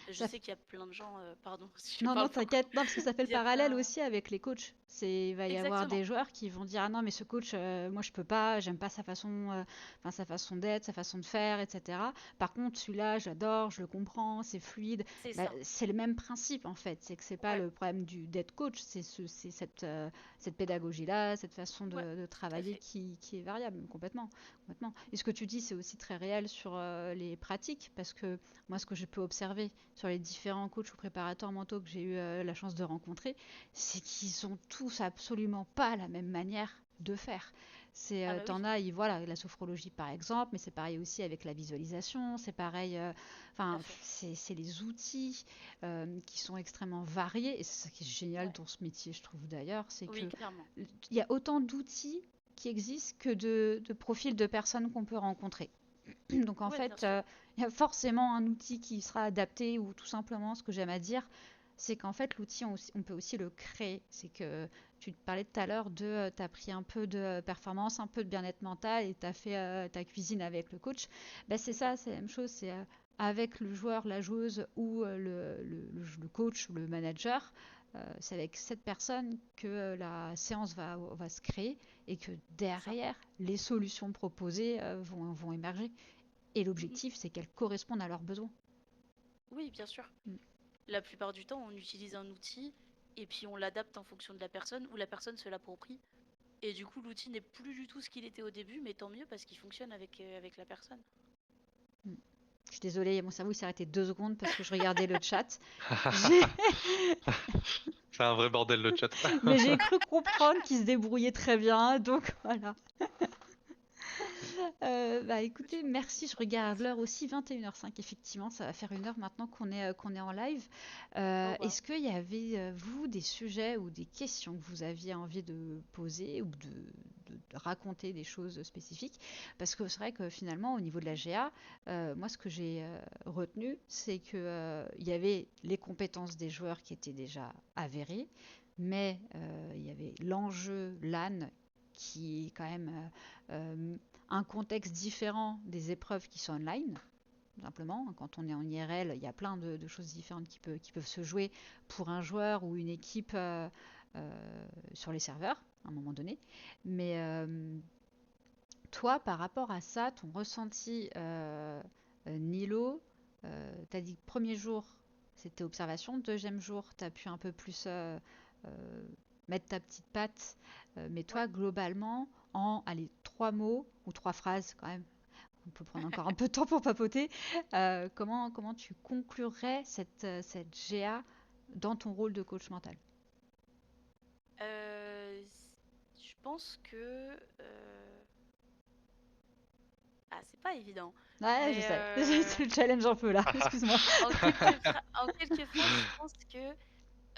Je Ça, sais qu'il y a plein de gens, pardon si je Non, non, parle beaucoup, t'inquiète, non, parce que ça fait le il y a parallèle plein. aussi avec les coachs. Il va y avoir Exactement, des joueurs qui vont dire, ah non, mais ce coach, moi je peux pas, j'aime pas sa façon d'être, sa façon de faire, etc. Par contre, celui-là, j'adore, je le comprends, c'est fluide. c'est Bah, ça. c'est le même principe en fait. C'est que c'est pas Ouais, le problème d'être coach, c'est cette pédagogie-là, cette façon ouais, de tout à travailler fait. qui est variable complètement, complètement. Et ce que tu dis, c'est aussi très réel sur les pratiques, parce que moi, ce que je peux observer sur les différents coachs ou préparateurs mentaux que j'ai eu la chance de rencontrer, c'est qu'ils ont tous absolument pas la même manière de faire. Ah bah oui, T'en as, voilà, la sophrologie par exemple, mais c'est pareil aussi avec la visualisation, c'est pareil, tout à enfin, fait. c'est les outils qui sont extrêmement variés, et c'est ça qui est génial Ouais, dans ce métier, je trouve d'ailleurs, c'est oui, que clairement. il y a autant d'outils qui existent que de profils de personnes qu'on peut rencontrer. Donc en Ouais, bien fait, sûr. il y a forcément un outil qui sera adapté ou tout simplement ce que j'aime à dire, c'est qu'en fait l'outil on peut aussi le créer. C'est que tu te parlais tout à l'heure de tu as pris un peu de performance, un peu de bien-être mental et tu as fait ta cuisine avec le coach. Ben, c'est C'est ça. ça, c'est la même chose, c'est avec le joueur, la joueuse ou le coach ou le manager. C'est avec cette personne que la séance va se créer et que C'est ça. derrière, les solutions proposées vont émerger. Et Mm, mm. l'objectif, c'est qu'elles correspondent à leurs besoins. Oui, bien sûr. Mm. La plupart du temps, on utilise un outil et puis on l'adapte en fonction de la personne ou la personne se l'approprie. Et du coup, l'outil n'est plus du tout ce qu'il était au début, mais tant mieux parce qu'il fonctionne avec la personne. suis désolée, mon cerveau il s'est arrêté 2 secondes parce que je regardais le chat. J'ai- C'est un vrai bordel le chat. Mais j'ai cru comprendre qu'il se débrouillait très bien, donc voilà. Bah écoutez, merci, je regarde l'heure aussi, 21h05, effectivement, ça va faire 1 heure maintenant qu'on est en live. Oh, wow. Est-ce qu'il y avait, vous, des sujets ou des questions que vous aviez envie de poser ou de raconter des choses spécifiques? Parce que c'est vrai que finalement, au niveau de la GA, moi, ce que j'ai retenu, c'est que il y avait les compétences des joueurs qui étaient déjà avérées, mais il y avait l'enjeu LAN qui est quand même un contexte différent des épreuves qui sont online. Simplement, quand on est en IRL, il y a plein de choses différentes qui peuvent se jouer pour un joueur ou une équipe sur les serveurs à un moment donné. Mais toi, par rapport à ça, ton ressenti, Nilo, tu as dit que premier jour, c'était observation, deuxième jour, tu as pu un peu plus euh, mettre ta petite patte, mais Ouais. toi, globalement, en allez, 3 mots ou 3 phrases quand même, on peut prendre encore un peu de temps pour papoter, comment tu conclurais cette GA dans ton rôle de coach mental? Je pense que c'est pas évident, Ouais, je mais sais, c'est le challenge un peu là, excuse-moi. en quelques phrases, je pense que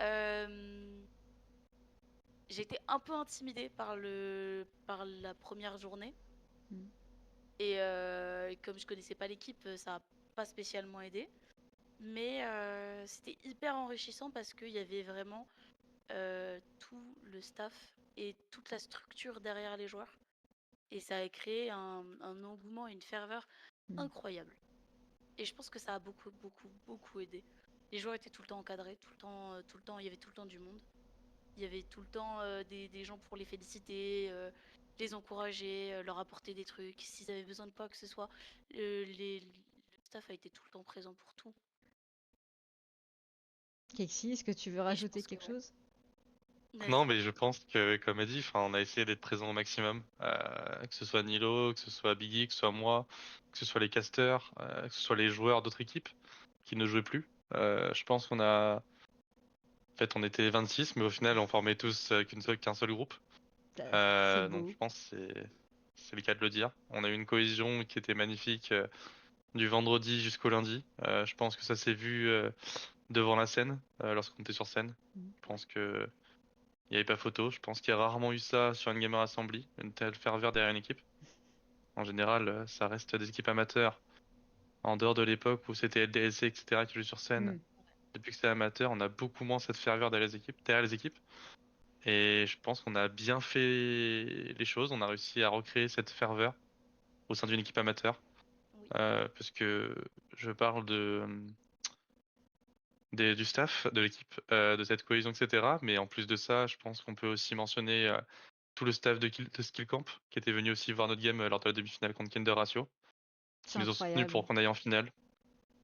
euh, j'étais un peu intimidée par la première journée. Mm. Et comme je connaissais pas l'équipe, ça a pas spécialement aidé. Mais c'était hyper enrichissant parce qu'il y avait vraiment tout le staff et toute la structure derrière les joueurs. Et ça a créé un engouement et une ferveur Mm. incroyable. Et je pense que ça a beaucoup, beaucoup, beaucoup aidé. Les joueurs étaient tout le temps encadrés, tout le temps, il y avait tout le temps du monde. Il y avait tout le temps des gens pour les féliciter, les encourager, leur apporter des trucs. S'ils avaient besoin de quoi que ce soit, le staff a été tout le temps présent pour tout. Kexi, est-ce que tu veux Et je rajouter pense que quelque ouais. chose? Non, Vas-y. mais je pense que, comme a dit, enfin, on a essayé d'être présent au maximum, que ce soit Nilo, que ce soit Biggie, que ce soit moi, que ce soit les casters, que ce soit les joueurs d'autres équipes qui ne jouaient plus. Je pense en fait, on était 26, mais au final, on formait tous qu'un seul groupe. C'est Donc, je beau. pense que c'est le cas de le dire. On a eu une cohésion qui était magnifique du vendredi jusqu'au lundi. Je pense que ça s'est vu devant la scène, lorsqu'on était sur scène. Mm. Je pense que il n'y avait pas photo. Je pense qu'il y a rarement eu ça sur une Gamer Assembly, une telle ferveur derrière une équipe. En général, ça reste des équipes amateurs. En dehors de l'époque où c'était LDLC, etc., qui jouaient sur scène. Mm. Depuis que c'est amateur, on a beaucoup moins cette ferveur derrière les équipes. Et je pense qu'on a bien fait les choses. On a réussi à recréer cette ferveur au sein d'une équipe amateur. Oui. Parce que je parle du staff, de l'équipe, de cette cohésion, etc. Mais en plus de ça, je pense qu'on peut aussi mentionner tout le staff de Skill Camp qui était venu aussi voir notre game lors de la demi-finale contre Kinder Ratio, C'est qui nous ont soutenus incroyable. pour qu'on aille en finale.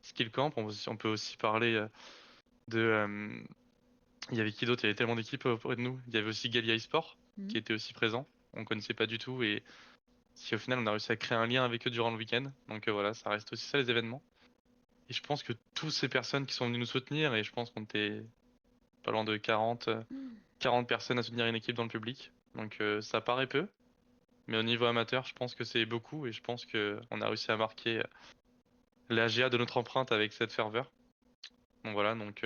Skill Camp, on peut aussi parler de. Il y avait qui d'autre? Il y avait tellement d'équipes auprès de nous. Il y avait aussi Galia eSport qui Mm. était aussi présent. On connaissait pas du tout et si au final on a réussi à créer un lien avec eux durant le week-end. Donc voilà, ça reste aussi ça les événements. Et je pense que toutes ces personnes qui sont venues nous soutenir, et je pense qu'on était pas loin de 40 personnes à soutenir une équipe dans le public. Donc ça paraît peu, mais au niveau amateur, je pense que c'est beaucoup et je pense que on a réussi à marquer la GA de notre empreinte avec cette ferveur. Donc voilà, donc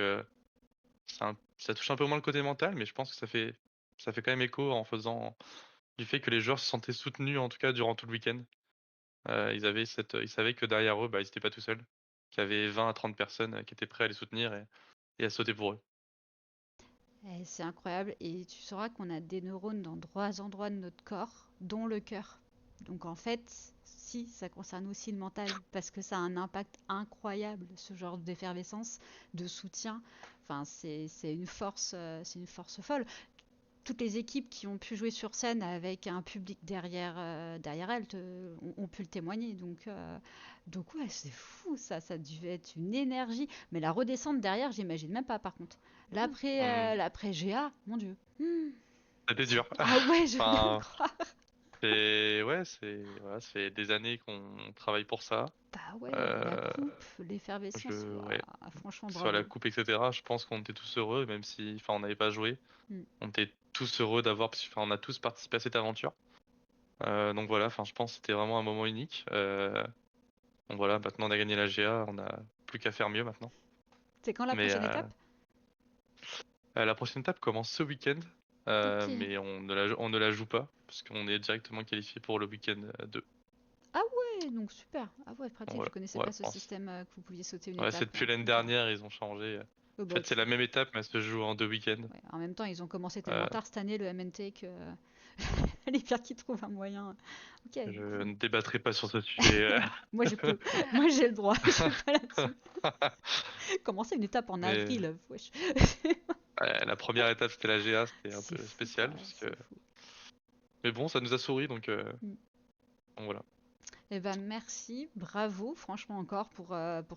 ça touche un peu moins le côté mental, mais je pense que ça fait quand même écho en faisant du fait que les joueurs se sentaient soutenus en tout cas durant tout le week-end. Ils savaient que derrière eux, bah, ils n'étaient pas tout seuls, qu'il y avait 20 à 30 personnes qui étaient prêtes à les soutenir et à sauter pour eux. C'est incroyable. Et tu sauras qu'on a des neurones dans 3 endroits de notre corps, dont le cœur. Donc en fait, si, ça concerne aussi le mental, parce que ça a un impact incroyable, ce genre d'effervescence, de soutien. Enfin, c'est une force folle. Toutes les équipes qui ont pu jouer sur scène avec un public derrière elles ont pu le témoigner. Donc ouais, c'est fou, ça a dû être une énergie. Mais la redescente derrière, j'imagine même pas par contre. On- L'après GA, mon Dieu. C'était dur. Ah ouais, je veux bien le Enfin, croire. Voilà, ça fait des années qu'on travaille pour ça. Bah ouais, la Euh, coupe, l'effervescence, ouais, ouah, franchement, que ce soit la bravo. coupe, etc. Je pense qu'on était tous heureux, même si, enfin, on n'avait pas joué. Mm. On était tous heureux d'avoir, parce que, enfin, on a tous participé à cette aventure. Donc voilà, enfin, je pense que c'était vraiment un moment unique. Donc voilà, maintenant on a gagné la GA, on a plus qu'à faire mieux maintenant. C'est quand la Mais prochaine étape? la prochaine étape commence ce week-end, Ok. mais on ne la joue pas, parce qu'on est directement qualifié pour le week-end 2. Ah ouais, donc super. Ah ouais, Donc pratique, je voilà, connaissais ouais, pas ce système que vous pouviez sauter une ouais, c'est étape. depuis l'année Ok. dernière, ils ont changé. Oh, En bah, fait, c'est la même étape, mais elle se joue en 2 week-ends. ouais. En même temps, ils ont commencé tellement Euh, tard cette année, le MNT, que les pires qui trouvent un moyen. Ok, je cool. ne débattrai pas sur ce sujet. Moi, je peux. Moi, j'ai le droit. Je suis pas là-dessus. Commencer une étape en Mais avril, wesh. la première étape, c'était la GA, c'était un C'est peu fou, quoi. spécial, parce que... C'est fou. Mais bon, ça nous a souri, Mm. donc voilà. Eh ben, merci, bravo, franchement encore pour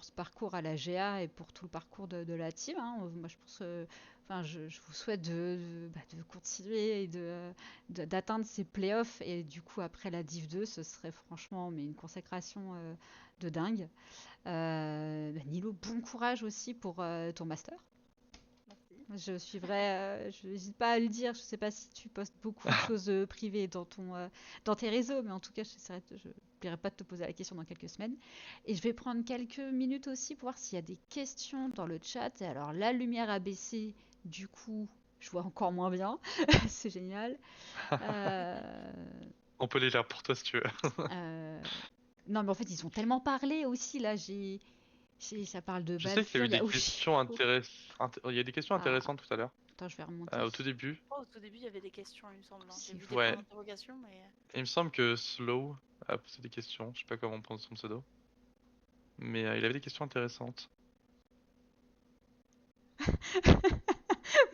ce parcours à la GA et pour tout le parcours de la team, hein. Moi, je pense, enfin, je vous souhaite de continuer et d'atteindre ces playoffs et du coup après la Div 2, ce serait franchement mais une consécration de dingue. Nilo, bon courage aussi pour ton master. Merci. Je suivrai, je n'hésite pas à le dire. Je sais pas si tu postes beaucoup de choses privées dans tes réseaux, mais en tout cas, je n'oublierai pas de te poser la question dans quelques semaines. Et je vais prendre quelques minutes aussi pour voir s'il y a des questions dans le chat. Et alors, la lumière a baissé, du coup, je vois encore moins bien. C'est génial. Euh, On peut les lire pour toi si tu veux. euh, Non, mais en fait, ils ont tellement parlé aussi. Là, ça parle de Je sais qu'il y a Bafur, eu il y des a questions Oshiko. intéressantes. Il y a des questions Ah, intéressantes tout à l'heure, attends, je vais remonter. au tout début. Oh, au tout début, il y avait des questions, il me semble, hein. J'ai C'est vu des fou. points Ouais, d'interrogation, mais... il me semble que Slow a posé des questions. Je sais pas comment on prononce son pseudo, mais il avait des questions intéressantes.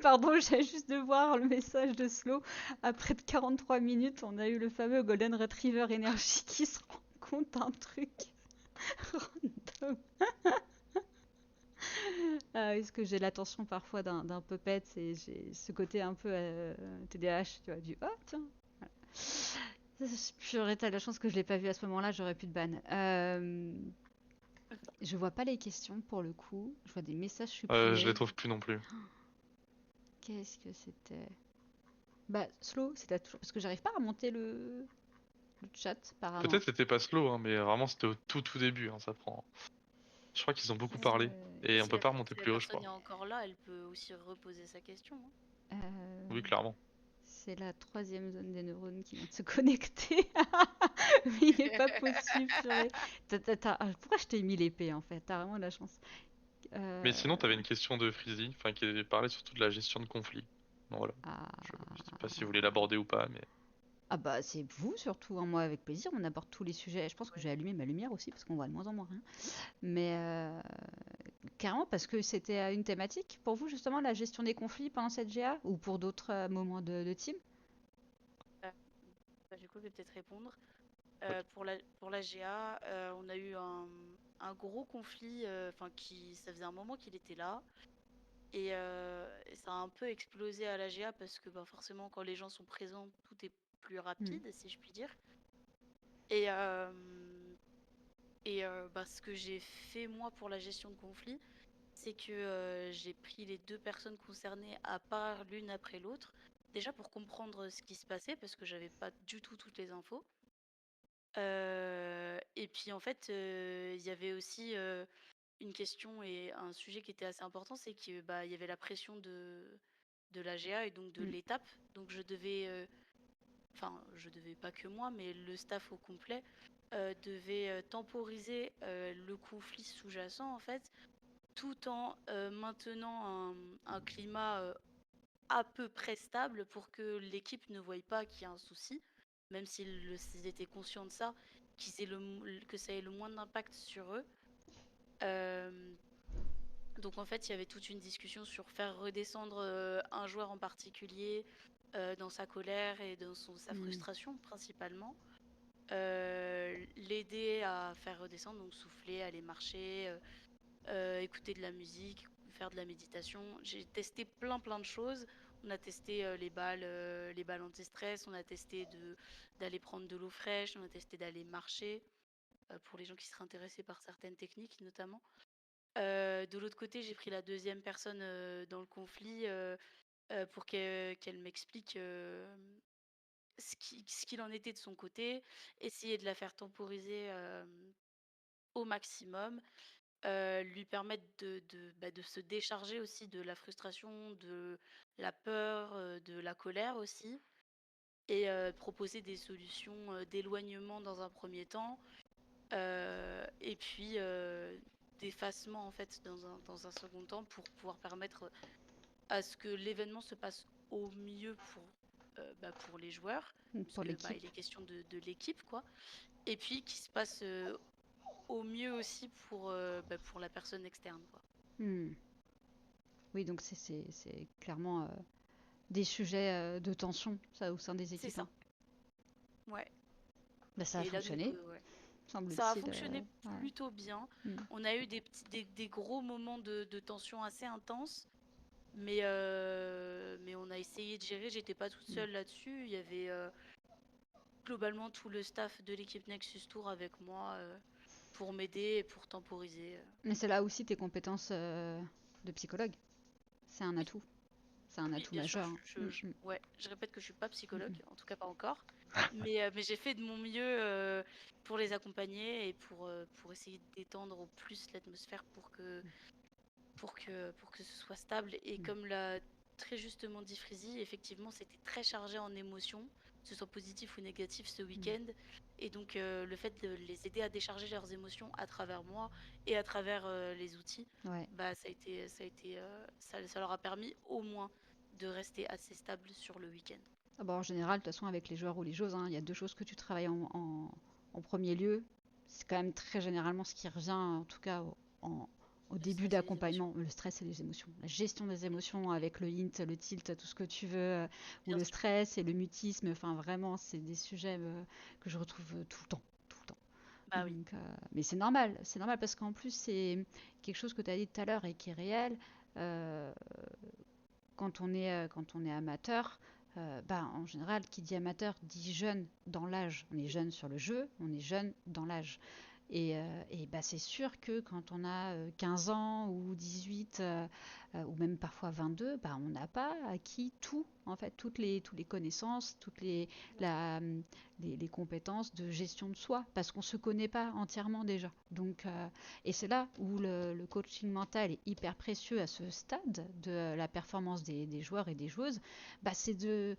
Pardon, j'ai juste de voir le message de Slow. Après de 43 minutes, on a eu le fameux Golden Retriever Energy qui se rend compte d'un truc random. Est-ce que j'ai l'attention parfois d'un puppet et j'ai ce côté un peu TDAH, tu vois, du oh tiens. J'aurais été la chance que je l'ai pas vu à ce moment-là, j'aurais pu de ban. Je vois pas les questions pour le coup, je vois des messages Je les supprimés. trouve plus non plus. Qu'est-ce que c'était? Bah, Slow, c'était toujours. Parce que j'arrive pas à remonter le chat, apparemment. Peut-être c'était pas Slow, hein, mais vraiment c'était au tout début. Hein, ça prend. Je crois qu'ils ont beaucoup parlé Et et on peut pas remonter si la plus haut, je personne crois. est encore là, elle peut aussi reposer sa question, hein. Euh, Oui, clairement. c'est la troisième zone des neurones qui vient de se connecter. Mais il est pas possible, purée. Pourquoi je t'ai mis l'épée en fait? T'as vraiment de la chance. Mais Euh, sinon, t'avais une question de Freezy, enfin qui parlait surtout de la gestion de conflits. Donc voilà. Je sais pas si vous voulez ah, l'aborder ou pas, mais. ah bah c'est vous surtout, hein. Moi avec plaisir, on aborde tous les sujets. Je pense que j'ai allumé ma lumière aussi parce qu'on voit de moins en moins rien. Mais carrément parce que c'était une thématique pour vous justement la gestion des conflits pendant cette GA ou pour d'autres moments de team? Euh, Bah, du coup, je vais peut-être répondre. Ok. Pour la GA, on a eu un gros conflit, enfin ça faisait un moment qu'il était là. Et ça a un peu explosé à la GA parce que bah, forcément, quand les gens sont présents, tout est plus Hmm. rapide, si je puis dire. Et, euh, bah, ce que j'ai fait moi pour la gestion de conflit, c'est que j'ai pris les deux personnes concernées à part l'une après l'autre, déjà pour comprendre ce qui se passait parce que j'avais pas du tout toutes les infos. Et puis en fait, il y avait aussi une question et un sujet qui était assez important, c'est que bah, il y avait la pression de la GA et donc de Hmm. l'étape. Donc je devais pas que moi, mais le staff au complet devait temporiser le conflit sous-jacent en fait, tout en maintenant un climat à peu près stable pour que l'équipe ne voie pas qu'il y a un souci, même s'ils étaient conscients de ça, que ça ait le moins d'impact sur eux. Euh, donc en fait, il y avait toute une discussion sur faire redescendre un joueur en particulier dans sa colère et dans sa Hmm. frustration principalement. L'aider à faire redescendre, donc souffler, aller marcher, écouter de la musique, faire de la méditation. J'ai testé plein de choses On a testé les balles anti-stress, on a testé d'aller prendre de l'eau fraîche, on a testé d'aller marcher, pour les gens qui seraient intéressés par certaines techniques notamment. De l'autre côté, j'ai pris la deuxième personne dans le conflit pour qu'elle m'explique ce qu'il en était de son côté, essayer de la faire temporiser au maximum, lui permettre de se décharger aussi de la frustration, de la peur, de la colère aussi, et proposer des solutions d'éloignement dans un premier temps, et puis d'effacement en fait dans un second temps pour pouvoir permettre à ce que l'événement se passe au mieux pour les joueurs, parce pour que l'équipe. il est question de l'équipe, quoi. Et puis qui se passe au mieux aussi pour la personne externe, quoi. Hmm. Oui, donc c'est clairement des sujets de tension, ça, au sein des C'est équipes, ça, hein. ouais. Bah, ça a Et là, donc, fonctionné, ouais. Ça a semble-t-il. fonctionné Ouais. plutôt bien. Hmm. On a eu des gros moments de tension assez intenses, mais on a essayé de gérer. J'étais pas toute seule là-dessus. Il y avait globalement tout le staff de l'équipe Nexus Tour avec moi pour m'aider et pour temporiser. Mais c'est là aussi tes compétences de psychologue. C'est un Oui, atout. C'est un oui, atout bien sûr. majeur, hein. Ouais, je répète que je suis pas psychologue, Mhm. en tout cas pas encore. Mais j'ai fait de mon mieux pour les accompagner et pour essayer de détendre au plus l'atmosphère pour que ce soit stable. Et Mm. comme l'a très justement dit Frizy, effectivement, c'était très chargé en émotions, que ce soit positif ou négatif ce week-end. Et donc, le fait de les aider à décharger leurs émotions à travers moi et à travers les outils, Ouais. ça leur a permis au moins de rester assez stable sur le week-end. Ah bah, en général, de toute façon, avec les joueurs ou les joueuses, hein, il y a deux choses que tu travailles en premier lieu. C'est quand même très généralement ce qui revient, en tout cas au Le début stress et les émotions, d'accompagnement, le stress et les émotions. La gestion des émotions avec le hint, le tilt, tout ce que tu veux, ou bien le sûr. stress et le mutisme. Enfin, vraiment, c'est des sujets que je retrouve tout le temps. Tout le temps. Bah oui, Donc, mais c'est normal parce qu'en plus, c'est quelque chose que tu as dit tout à l'heure et qui est réel. Euh, quand on est amateur, bah, en général, qui dit amateur dit jeune dans l'âge. On est jeune sur le jeu, on est jeune dans l'âge. Et bah, c'est sûr que quand on a 15 ans ou 18 ou même parfois 22, bah, on n'a pas acquis tout, en fait, toutes les connaissances, bien sûr. la, les compétences de gestion de soi, parce qu'on ne se connaît pas entièrement déjà. Donc, et c'est là où le coaching mental est hyper précieux à ce stade de la performance des joueurs et des joueuses. Bah, c'est de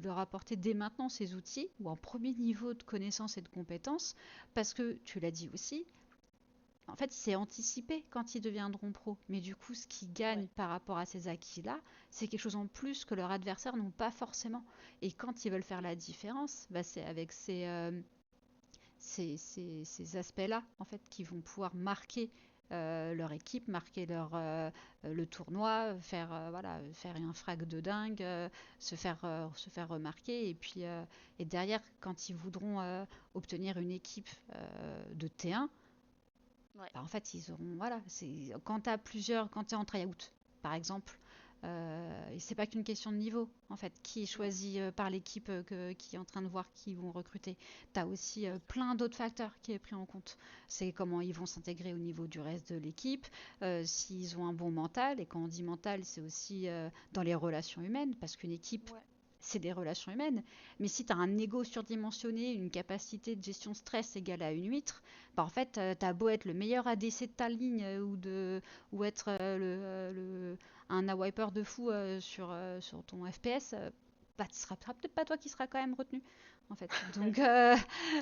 leur apporter dès maintenant ces outils ou un premier niveau de connaissances et de compétences parce que tu l'as dit aussi, en fait, c'est anticipé quand ils deviendront pros. Mais du coup, ce qu'ils Ouais, gagnent par rapport à ces acquis-là, c'est quelque chose en plus que leurs adversaires n'ont pas forcément. Et quand ils veulent faire la différence, bah, c'est avec ces aspects-là, en fait, qui vont pouvoir marquer leur équipe, marquer le tournoi, voilà, faire un frag de dingue, se faire remarquer. Et puis, et derrière, quand ils voudront obtenir une équipe de T1, ouais, bah, en fait, ils auront. Voilà, quand tu as plusieurs. Quand tu es en tryout, par exemple, et c'est pas qu'une question de niveau, en fait, qui est non, choisi par l'équipe qui est en train de voir qui vont recruter. Tu as aussi bien sûr. plein d'autres facteurs qui est pris en compte. C'est comment ils vont s'intégrer au niveau du reste de l'équipe, s'ils ont un bon mental, et quand on dit mental, c'est aussi dans les relations humaines, parce qu'une équipe, Ouais, c'est des relations humaines. Mais si tu as un ego surdimensionné, une capacité de gestion de stress égale à une huître, bah en fait, t'as beau être le meilleur ADC de ta ligne ou être un wiper de fou sur ton FPS, bah, ce sera peut-être pas toi qui sera quand même retenu. En fait. Donc,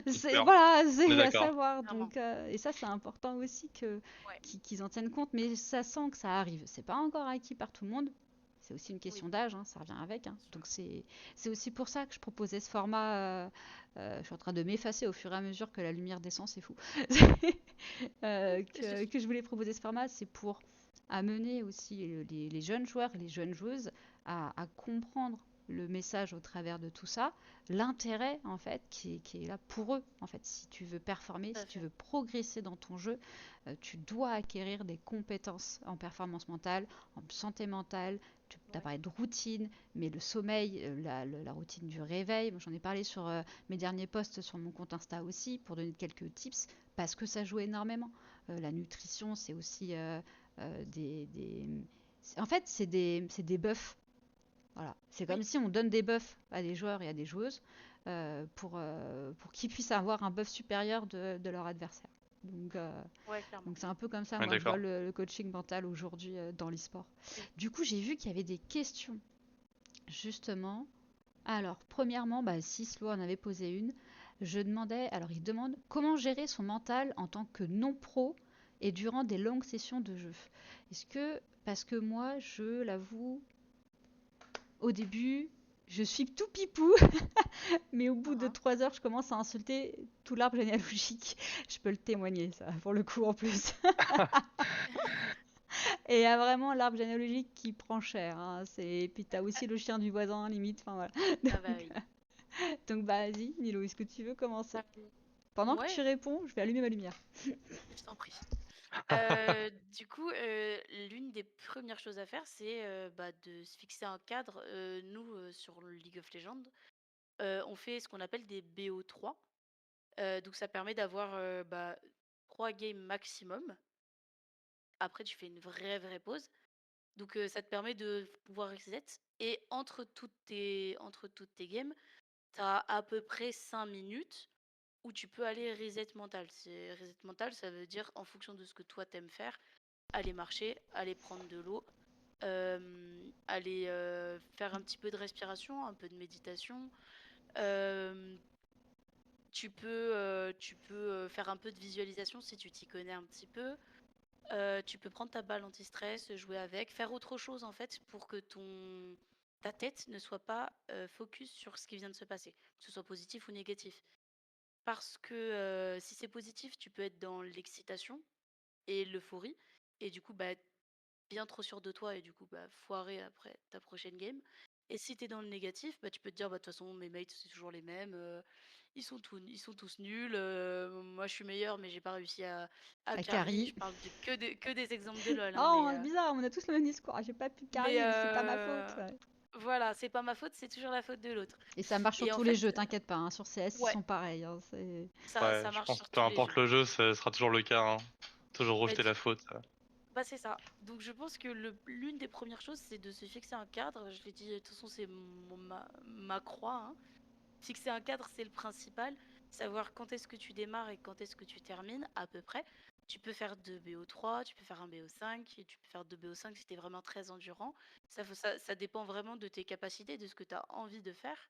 c'est Super, voilà, on est c'est à d'accord. savoir. clairement. Donc, et ça, c'est important aussi Ouais, qu'ils en tiennent compte. Mais ça sent que ça arrive. C'est pas encore acquis par tout le monde. C'est aussi une oui, question d'âge, hein, ça revient avec. Hein. bien sûr. Donc c'est aussi pour ça que je proposais ce format. Je suis en train de m'effacer au fur et à mesure que la lumière descend, c'est fou. Que je voulais proposer ce format, c'est pour amener aussi les jeunes joueurs et les jeunes joueuses à comprendre le message au travers de tout ça, l'intérêt en fait qui est là pour eux. En fait, si tu veux performer, tout si à tu fait. veux progresser dans ton jeu, tu dois acquérir des compétences en performance mentale, en santé mentale. Tu as Ouais. parlé de routine, mais le sommeil, la routine du réveil, moi j'en ai parlé sur mes derniers posts sur mon compte Insta aussi, pour donner quelques tips, parce que ça joue énormément. La nutrition, c'est aussi en fait, c'est des buffs. Voilà. C'est comme Oui, si on donne des buffs à des joueurs et à des joueuses pour qu'ils puissent avoir un buff supérieur de leur adversaire. Donc, euh, ouais, clairement. donc c'est un peu comme ça, Ouais, moi, je vois d'accord. le coaching mental aujourd'hui dans l'e-sport. Oui. Du coup, j'ai vu qu'il y avait des questions, justement. Alors, premièrement, bah, si Slo en avait posé une, je demandais, alors il demande comment gérer son mental en tant que non-pro et durant des longues sessions de jeu. Est-ce que, parce que moi, je l'avoue, au début, je suis tout pipou, mais au bout de Uhum. 3 heures, je commence à insulter tout l'arbre généalogique. Je peux le témoigner, ça, pour le coup, en plus. Et il y a vraiment l'arbre généalogique qui prend cher, hein. Puis t'as aussi le chien du voisin, limite. Enfin, voilà. Ah bah Donc, oui. donc bah, vas-y, Milo, est-ce que tu veux commencer? Euh, Pendant que tu Ouais, réponds, je vais allumer ma lumière. je t'en prie. Du coup, l'une des premières choses à faire, c'est bah, de se fixer un cadre. Nous, sur le League of Legends, on fait ce qu'on appelle des BO3. Donc ça permet d'avoir bah, 3 games maximum. Après, tu fais une vraie pause. Donc ça te permet de pouvoir reset. Et entre toutes tes games, tu as à peu près 5 minutes où tu peux aller reset mental. Reset mental, ça veut dire en fonction de ce que toi t'aimes faire, aller marcher, aller prendre de l'eau, aller faire un petit peu de respiration, un peu de méditation. Euh, tu peux faire un peu de visualisation si tu t'y connais un petit peu. Tu peux prendre ta balle anti-stress, jouer avec, faire autre chose en fait pour que ta tête ne soit pas focus sur ce qui vient de se passer, que ce soit positif ou négatif. Parce que si c'est positif, tu peux être dans l'excitation et l'euphorie, et du coup, bah, bien trop sûr de toi, et du coup, bah, foirer après ta prochaine game. Et si t'es dans le négatif, bah, tu peux te dire, bah, de toute façon, mes mates, c'est toujours les mêmes, ils sont tous nuls, moi je suis meilleur, mais j'ai pas réussi à À carry. Carrie. Je parle que des exemples de LoL, hein, Oh, c'est bizarre, on a tous le même discours. Ah, j'ai pas pu mais carry, c'est pas ma faute. Ouais. voilà, c'est pas ma faute, c'est toujours la faute de l'autre. Et ça marche sur Et en tous les fait, jeux, t'inquiète pas, hein. Sur CS, ils ouais, sont pareils, hein. ça, Ouais, ça je marche pense que sur peu tous les importe jeux. le jeu, ce sera toujours le cas, hein. Toujours Mais rejeter la faute. bah c'est ça. Donc je pense que l'une des premières choses, c'est de se fixer un cadre. Je l'ai dit, de toute façon, c'est ma croix, hein. Fixer un cadre, c'est le principal. Savoir quand est-ce que tu démarres et quand est-ce que tu termines, à peu près. Tu peux faire 2 BO3, tu peux faire un BO5, et tu peux faire 2 BO5 si tu es vraiment très endurant. Ça dépend vraiment de tes capacités, de ce que tu as envie de faire.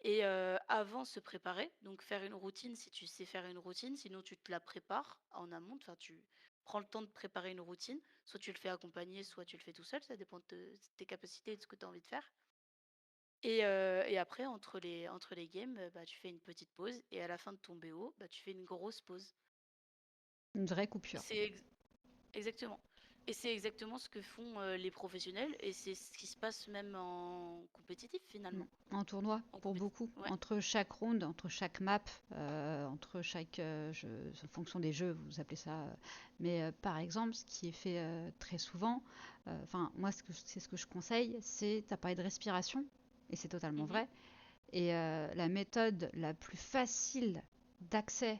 Et avant, se préparer, donc faire une routine si tu sais faire une routine, sinon tu te la prépares en amont, enfin tu prends le temps de préparer une routine, soit tu le fais accompagné, soit tu le fais tout seul, ça dépend de tes capacités et de ce que tu as envie de faire. Et après, entre les games, bah, tu fais une petite pause, et à la fin de ton BO, bah, tu fais une grosse pause. Une vraie coupure. C'est exactement. Et c'est exactement ce que font les professionnels, et c'est ce qui se passe même en compétitif Mm. finalement. En tournoi, En pour compétitif, beaucoup. ouais. Entre chaque round, entre chaque map, entre chaque en fonction des jeux, vous appelez ça. Mais par exemple, ce qui est fait très souvent, enfin, moi, c'est ce que je conseille, c'est t'as parlé de respiration, et c'est totalement Mhm. vrai. Et la méthode la plus facile d'accès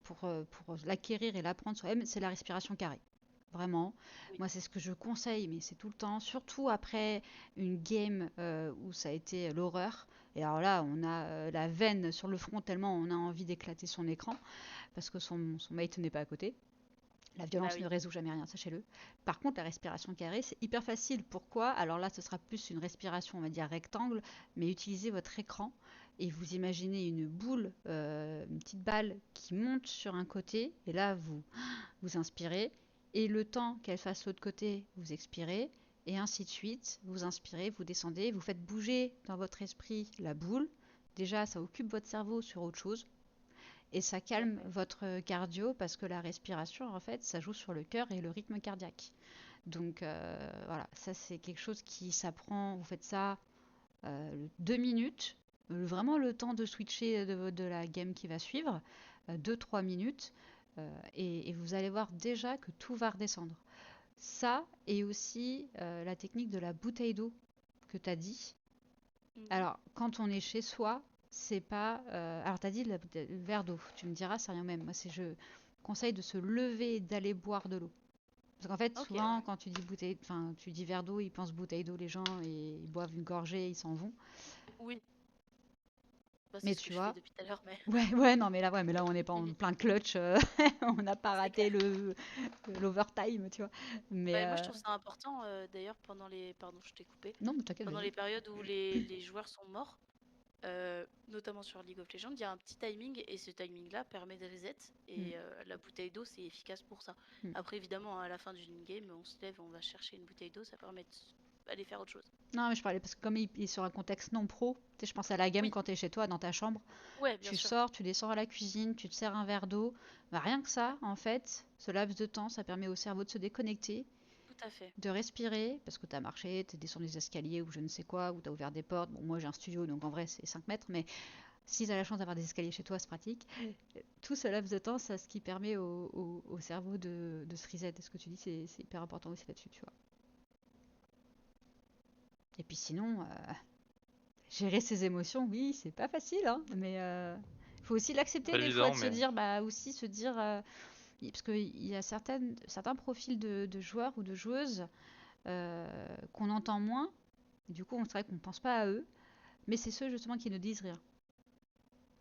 pour l'acquérir et l'apprendre soi-même, c'est la respiration carrée. Vraiment, Oui. moi c'est ce que je conseille, mais c'est tout le temps, surtout après une game où ça a été l'horreur. Et alors là, on a la veine sur le front tellement on a envie d'éclater son écran parce que son mate n'est pas à côté. La Bah violence ne oui. résout jamais rien, sachez-le. Par contre, la respiration carrée, c'est hyper facile. Pourquoi? Alors là, ce sera plus une respiration, on va dire rectangle, mais utilisez votre écran et vous imaginez une boule, une petite balle qui monte sur un côté, et là, vous inspirez, et le temps qu'elle fasse l'autre côté, vous expirez, et ainsi de suite. Vous inspirez, vous descendez, vous faites bouger dans votre esprit la boule. Déjà, ça occupe votre cerveau sur autre chose. Et ça Tout à calme fait. votre cardio parce que la respiration, en fait, ça joue sur le cœur et le rythme cardiaque. Donc voilà, ça c'est quelque chose qui s'apprend. Vous faites ça 2 minutes, vraiment le temps de switcher de la game qui va suivre, 2-3 minutes, et vous allez voir déjà que tout va redescendre. Ça, et aussi la technique de la bouteille d'eau que tu as dit. Mhm. Alors, quand on est chez soi, c'est pas. Alors, tu as dit le verre d'eau. Tu me diras, c'est rien même. Moi, je conseille de se lever et d'aller boire de l'eau. Parce qu'en fait, Ok, souvent, ouais. quand tu dis bouteille, enfin, tu dis verre d'eau, ils pensent bouteille d'eau, les gens, et ils boivent une gorgée, ils s'en vont. Oui, bah, c'est Mais ce que tu je fais vois, depuis tout à l'heure, mais ouais, ouais, non, mais là, on n'est pas en plein clutch, on n'a pas c'est raté clair. l'overtime, tu vois. Mais Moi, je trouve ça important, d'ailleurs, pendant les... Pardon, je t'ai coupé. non, mais t'inquiète, Pendant vas-y. les périodes où les joueurs sont morts, notamment sur League of Legends, il y a un petit timing et ce timing-là permet de reset. Mm, Et la bouteille d'eau, c'est efficace pour ça. mm. Après, évidemment, à la fin d'une game, on se lève, on va chercher une bouteille d'eau, ça permet d'aller faire autre chose. Non, mais je parlais parce que comme il est sur un contexte non pro, tu sais, je pense à la game Oui, quand tu es chez toi dans ta chambre, ouais, bien tu sûr, sors, tu descends à la cuisine, tu te sers un verre d'eau. Bah, rien que ça, en fait, ce laps de temps, ça permet au cerveau de se déconnecter, tout à fait. de respirer, parce que tu as marché, tu es descendu des escaliers ou je ne sais quoi, ou tu as ouvert des portes. Bon, moi j'ai un studio, donc en vrai c'est 5 mètres, mais si tu as la chance d'avoir des escaliers chez toi, c'est pratique. Tout ce laps de temps, c'est ce qui permet au cerveau de se reset. Et ce que tu dis, c'est hyper important aussi là-dessus, tu vois. Et puis sinon, gérer ses émotions, oui, c'est pas facile, hein, mais faut aussi C'est l'accepter pas des fois, évident, de se mais dire, bah aussi se dire, parce qu'il y a certains profils de joueurs ou de joueuses qu'on entend moins, et du coup, c'est vrai qu'on pense pas à eux, mais c'est ceux justement qui ne disent rien.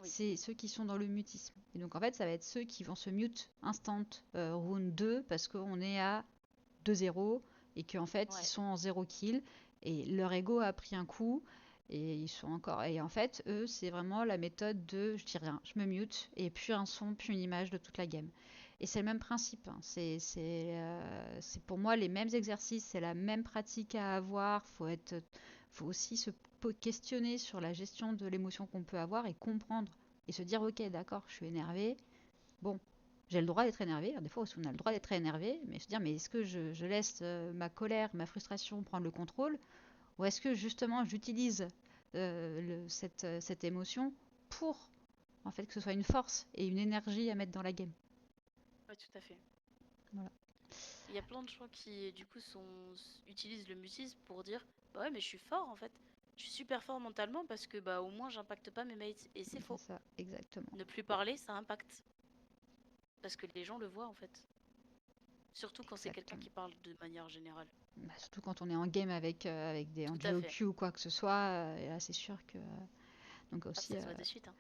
Oui, C'est ceux qui sont dans le mutisme. Et donc en fait, ça va être ceux qui vont se mute instant round 2 parce qu'on est à 2-0 et qu'en fait, ils ouais, sont en 0 kill et leur ego a pris un coup et ils sont encore. Et en fait, eux, c'est vraiment la méthode de je dis rien, je me mute et plus un son, plus une image de toute la game. Et c'est le même principe, hein. C'est pour moi les mêmes exercices, c'est la même pratique à avoir. Faut aussi se questionner sur la gestion de l'émotion qu'on peut avoir et comprendre et se dire ok, d'accord, je suis énervé. Bon, j'ai le droit d'être énervé. Alors, des fois aussi, on a le droit d'être énervé, mais se dire mais est-ce que je laisse ma colère, ma frustration prendre le contrôle, ou est-ce que justement j'utilise cette émotion pour en fait que ce soit une force et une énergie à mettre dans la game. ouais, tout à fait. Voilà. Il y a plein de gens qui, du coup, utilisent le mutisme pour dire, bah ouais, mais je suis fort en fait. Je suis super fort mentalement parce que bah au moins j'impacte pas mes mates. Et c'est C'est faux. ça, exactement. Ne plus parler, ça impacte. Parce que les gens le voient en fait. Surtout quand c'est quelqu'un Exactement. qui parle de manière générale. Bah, surtout quand on est en game avec des en Tout à duo fait. queue ou quoi que ce soit, et là c'est sûr que donc Ah, aussi ça se voit de suite, hein.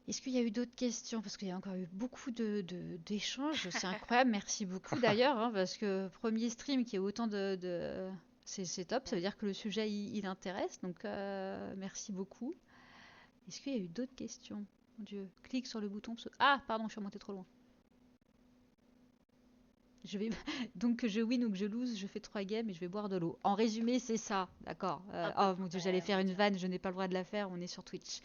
est-ce qu'il y a eu d'autres questions? Parce qu'il y a encore eu beaucoup d'échanges. C'est incroyable. Merci beaucoup d'ailleurs, hein, parce que premier stream qui a autant c'est top. Ça veut Oui. dire que le sujet il intéresse. Donc merci beaucoup. Est-ce qu'il y a eu d'autres questions? Mon Dieu. Clique sur le bouton. Ah, pardon, je suis remontée trop loin. Je vais donc que je win ou que je lose, je fais 3 games et je vais boire de l'eau. En résumé, c'est ça, d'accord. À peu Oh mon Dieu, j'allais près, on faire va une dire. vanne, je n'ai pas le droit de la faire. On est sur Twitch.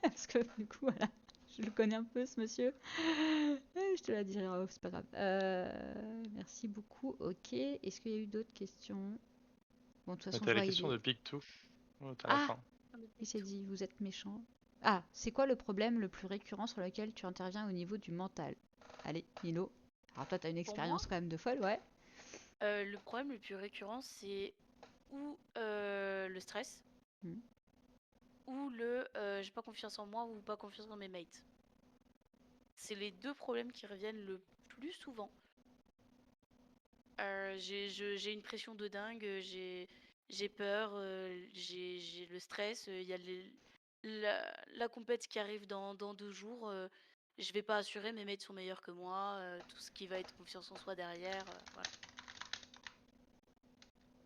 Parce que du coup, voilà, je le connais un peu, ce monsieur. Je te la dirai en off, c'est pas grave. Merci beaucoup. Ok. Est-ce qu'il y a eu d'autres questions? Bon, de toute façon, je t'as la vois, il question de est. Pic2 à la Ah! fin. On est Il s'est tout. dit, vous êtes méchant. Ah, c'est quoi le problème le plus récurrent sur lequel tu interviens au niveau du mental? Allez, Nilo. Alors, toi, t'as une Pour moi, expérience quand même de folle, ouais. le problème le plus récurrent, c'est ou le stress, Hmm. ou le j'ai pas confiance en moi ou pas confiance dans mes mates. C'est les deux problèmes qui reviennent le plus souvent. J'ai une pression de dingue, j'ai peur, j'ai le stress, il y a la compète qui arrive dans 2 jours, je vais pas assurer, mes mates sont meilleurs que moi, tout ce qui va être confiance en soi derrière, voilà.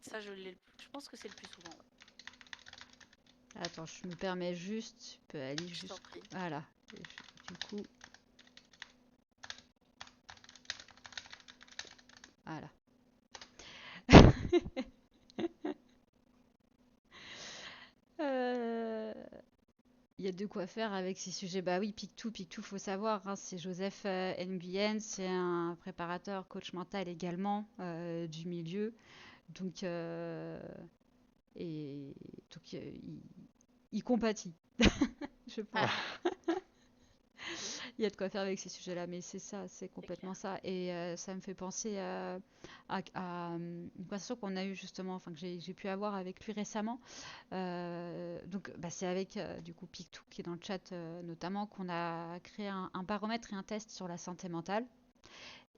Ça, je pense que c'est le plus souvent, ouais. Attends, je me permets juste. Tu peux aller Je t'en juste. prie. Voilà. Du coup, voilà. Euh, Il y a de quoi faire avec ces sujets. Bah oui, Pic2, faut savoir, hein, c'est Joseph Nguyen, c'est un préparateur, coach mental également du milieu. Donc Et donc, il compatit, je pense. Ah, Il y a de quoi faire avec ces sujets-là, mais c'est ça, c'est c'est clair. complètement ça. Et ça me fait penser une conversation qu'on a eue justement, enfin que j'ai pu avoir avec lui récemment. Donc, bah, c'est avec du coup Pictou qui est dans le chat notamment qu'on a créé un baromètre et un test sur la santé mentale.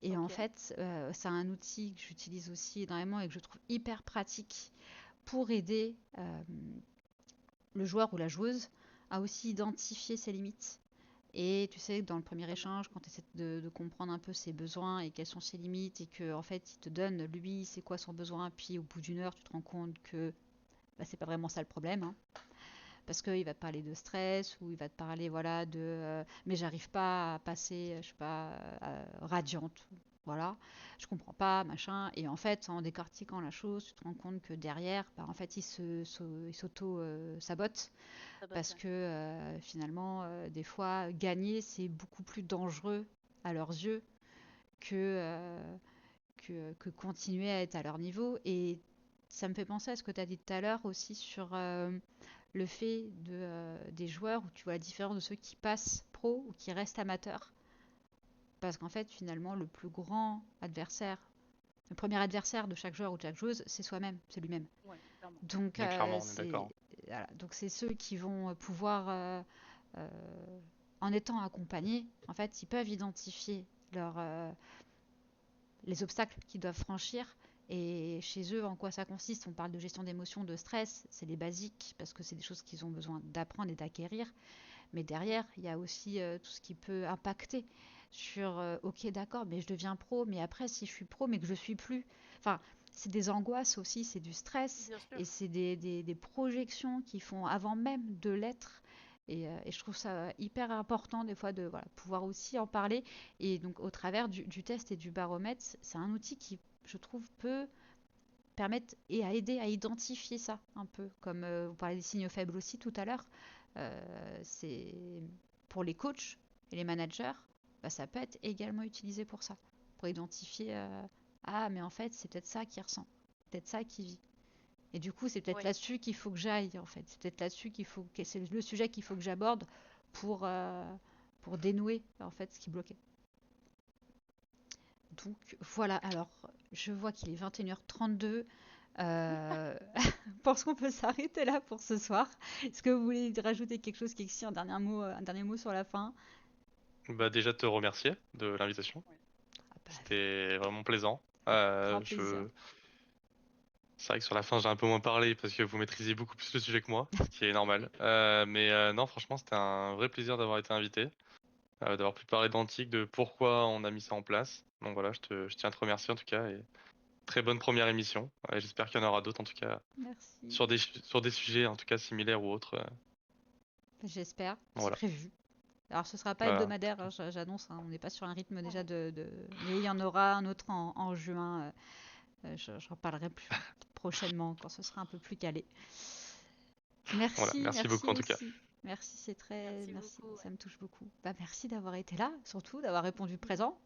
Et en Ok, fait, c'est un outil que j'utilise aussi énormément et que je trouve hyper pratique pour aider le joueur ou la joueuse à aussi identifier ses limites. Et tu sais, dans le premier pas mal. échange, quand tu essaies de comprendre un peu ses besoins et quelles sont ses limites, et que en fait, il te donne, lui, c'est quoi son besoin, puis au bout d'une heure, tu te rends compte que bah, c'est pas vraiment ça le problème, hein. Parce qu'il va te parler de stress, ou il va te parler, voilà, de mais j'arrive pas à passer, je sais pas, radiante, voilà, je comprends pas, machin. Et en fait, en décortiquant la chose, tu te rends compte que derrière, bah, en fait, il s'auto-sabote Ça botte, parce ouais. que finalement, des fois, gagner, c'est beaucoup plus dangereux à leurs yeux que, que continuer à être à leur niveau. Et ça me fait penser à ce que tu as dit tout à l'heure aussi sur le fait des joueurs où tu vois la différence de ceux qui passent pro ou qui restent amateurs. Parce qu'en fait, finalement, le plus grand adversaire, le premier adversaire de chaque joueur ou de chaque joueuse, c'est soi-même, c'est lui-même. Ouais, clairement. Donc, Mais clairement, on est d'accord. voilà. Donc c'est ceux qui vont pouvoir euh, en étant accompagnés, en fait, ils peuvent identifier les obstacles qu'ils doivent franchir. Et chez eux, en quoi ça consiste? On parle de gestion d'émotions, de stress, c'est les basiques, parce que c'est des choses qu'ils ont besoin d'apprendre et d'acquérir. Mais derrière, il y a aussi tout ce qui peut impacter sur, ok, d'accord, mais je deviens pro, mais après, si je suis pro, mais que je suis plus. Enfin, c'est des angoisses aussi, c'est du stress, Bien sûr. et c'est des projections qui font avant même de l'être. Et je trouve ça hyper important des fois de voilà, pouvoir aussi en parler. Et donc au travers du test et du baromètre, c'est un outil qui, je trouve, peut permettre et à aider à identifier ça un peu. Comme vous parlez des signaux faibles aussi tout à l'heure, c'est pour les coachs et les managers, bah, ça peut être également utilisé pour ça, pour identifier ah mais en fait c'est peut-être ça qui ressent, peut-être ça qui vit. Et du coup c'est peut-être Ouais, là-dessus qu'il faut que j'aille en fait, c'est peut-être là-dessus qu'il faut que c'est le sujet qu'il faut que j'aborde pour dénouer en fait ce qui bloquait. Donc voilà, alors je vois qu'il est 21h32. Je pense qu'on peut s'arrêter là pour ce soir. Est-ce que vous voulez rajouter quelque chose, Kexi, un dernier mot sur la fin? Bah, déjà te remercier de l'invitation. ouais. Ah bah, C'était vraiment plaisant. avec grand plaisir. C'est vrai que sur la fin, j'ai un peu moins parlé parce que vous maîtrisez beaucoup plus le sujet que moi, ce qui est normal. Mais non, franchement, c'était un vrai plaisir d'avoir été invité, d'avoir pu parler d'Antique, de pourquoi on a mis ça en place. Donc voilà, je tiens à te remercier en tout cas et très bonne première émission. J'espère qu'il y en aura d'autres en tout cas Merci. sur des sujets en tout cas similaires ou autres. J'espère, c'est Voilà. prévu. Alors ce sera pas Voilà. En tout hebdomadaire, cas. hein, j'annonce, hein, on n'est pas sur un rythme déjà Oh, Mais il y en aura un autre en juin. J'en parlerai plus prochainement quand ce sera un peu plus calé. Voilà. Merci, Merci beaucoup merci en tout cas. aussi. Merci, c'est très... merci Merci, beaucoup. ça Ouais. me touche beaucoup. Bah, merci d'avoir été là, surtout d'avoir répondu présent.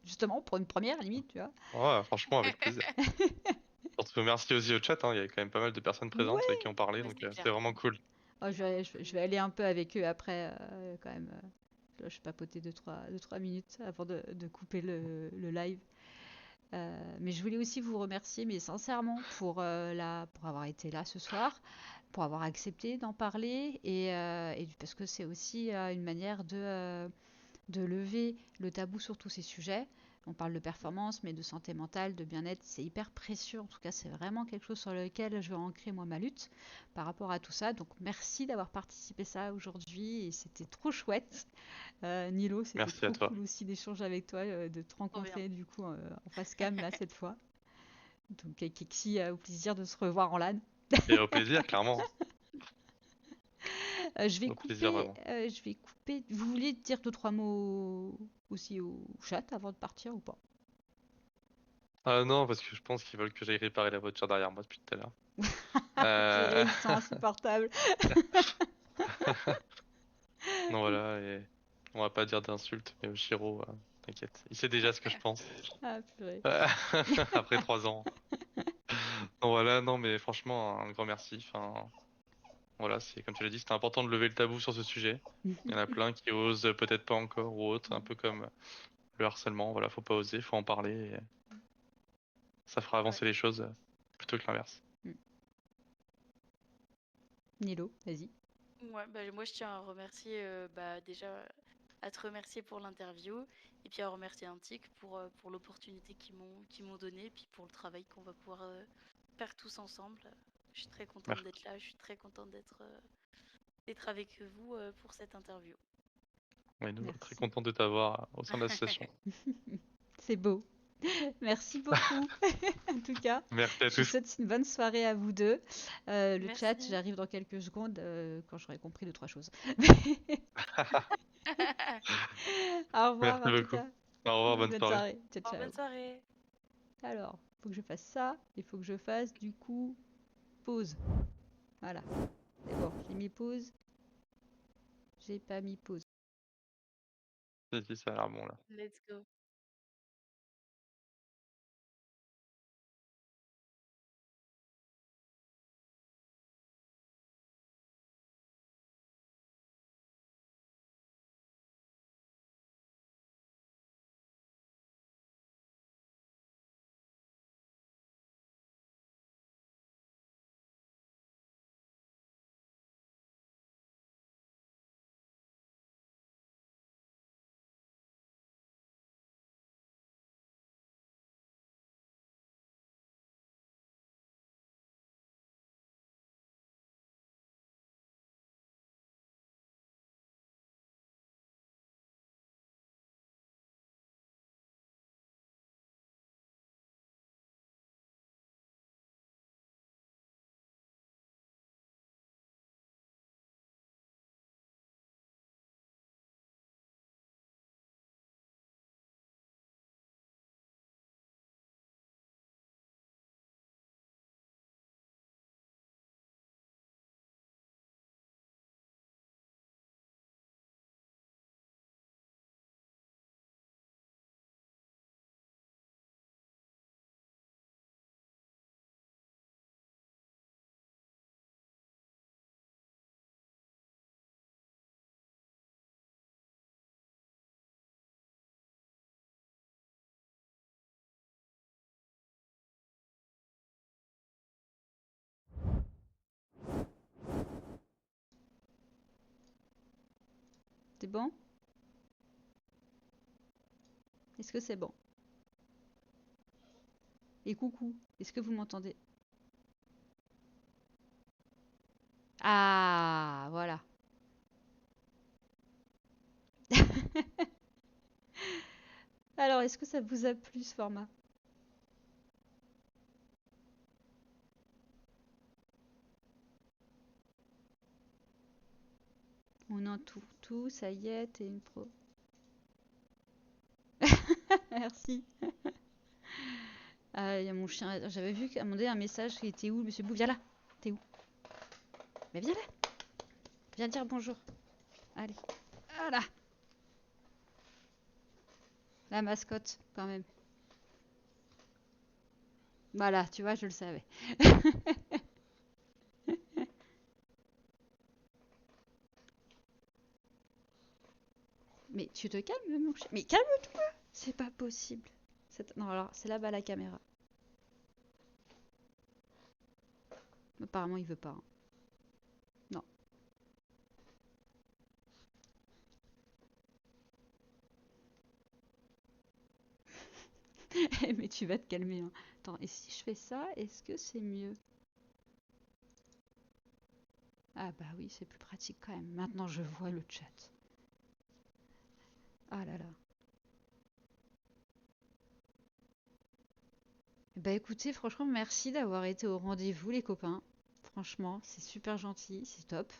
Justement, pour une première limite, tu vois. Ouais, franchement, avec plaisir. Surtout merci aussi au chat, hein. Il y avait quand même pas mal de personnes présentes Ouais. qui ont parlé, Mais donc c'est c'était clair. vraiment cool. Oh, je vais aller un peu avec eux après, quand même. Je vais papoter deux, trois minutes avant de couper le live. Mais je voulais aussi vous remercier, mais sincèrement, pour avoir été là ce soir, pour avoir accepté d'en parler, et parce que c'est aussi une manière de lever le tabou sur tous ces sujets. On parle de performance, mais de santé mentale, de bien-être, c'est hyper précieux. En tout cas, c'est vraiment quelque chose sur lequel je vais ancrer moi ma lutte par rapport à tout ça. Donc merci d'avoir participé à ça aujourd'hui et c'était trop chouette. Nilo, c'était Merci à trop toi. cool aussi d'échanger avec toi, de te Trop bien. rencontrer du coup en face cam là cette fois. Donc Kexi, au plaisir de se revoir en LAN. Et au plaisir, clairement. Au plaisir, vraiment. Je vais couper. Vous vouliez dire deux trois mots aussi au chat avant de partir ou pas? Ah non, parce que je pense qu'ils veulent que j'aille réparer la voiture derrière moi depuis tout à l'heure. Purée, Euh... ils sont insupportables. Non, voilà, et on va pas dire d'insultes, mais Shiro, t'inquiète. Il sait déjà ce que je pense. Ah purée. Après 3 ans. Non, voilà, non, mais franchement, un grand merci. Enfin, voilà, c'est comme tu l'as dit, c'était important de lever le tabou sur ce sujet. Il y en a plein qui osent peut-être pas encore ou autre, un peu comme le harcèlement. Voilà, faut pas oser, faut en parler. Et ça fera Ouais. avancer les choses plutôt que l'inverse. Nilo, vas-y. Ouais, bah, moi je tiens à remercier déjà à te remercier pour l'interview et puis à remercier Antique pour l'opportunité qu'ils m'ont donnée et puis pour le travail qu'on va pouvoir faire tous ensemble. Je suis très contente Merci. d'être là, je suis très contente d'être avec vous pour cette interview. Oui, nous, très Merci. content de t'avoir au sein de l'association. C'est beau. Merci beaucoup. En tout cas, Merci à je vous tous. souhaite une bonne soirée à vous deux. Le chat, Merci. j'arrive dans quelques secondes quand j'aurai compris 2-3 choses. Au revoir Merci en tout beaucoup. cas. Au revoir, bonne Bonne soirée. soirée. Ciao, Au revoir, ciao. bonne soirée. Alors, faut que je fasse ça. Il faut que je fasse du coup pause. Voilà. C'est bon, j'ai mis pause. J'ai pas mis pause. Si, ça a l'air bon là. Let's go. C'est bon? Est-ce que c'est bon? Et coucou, est-ce que vous m'entendez? Ah, voilà. Alors, est-ce que ça vous a plu ce format? On entoure tout, ça y est, t'es une pro. Merci. Il y a mon chien. J'avais vu qu'à un moment donné, un message qui était où, Monsieur Bou? Viens là. T'es où? Mais viens là. Viens dire bonjour. Allez. Voilà. La mascotte, quand même. Voilà, tu vois, je le savais. Mais tu te calmes, mon chien. Mais calme-toi. C'est pas possible. Non, alors, c'est là-bas la caméra. Apparemment, il veut pas, hein. Non. Mais tu vas te calmer, hein. Attends, et si je fais ça, est-ce que c'est mieux? Ah bah oui, c'est plus pratique quand même. Maintenant, je vois le chat. Ah là là. Bah écoutez, franchement, merci d'avoir été au rendez-vous, les copains. Franchement, c'est super gentil, c'est top.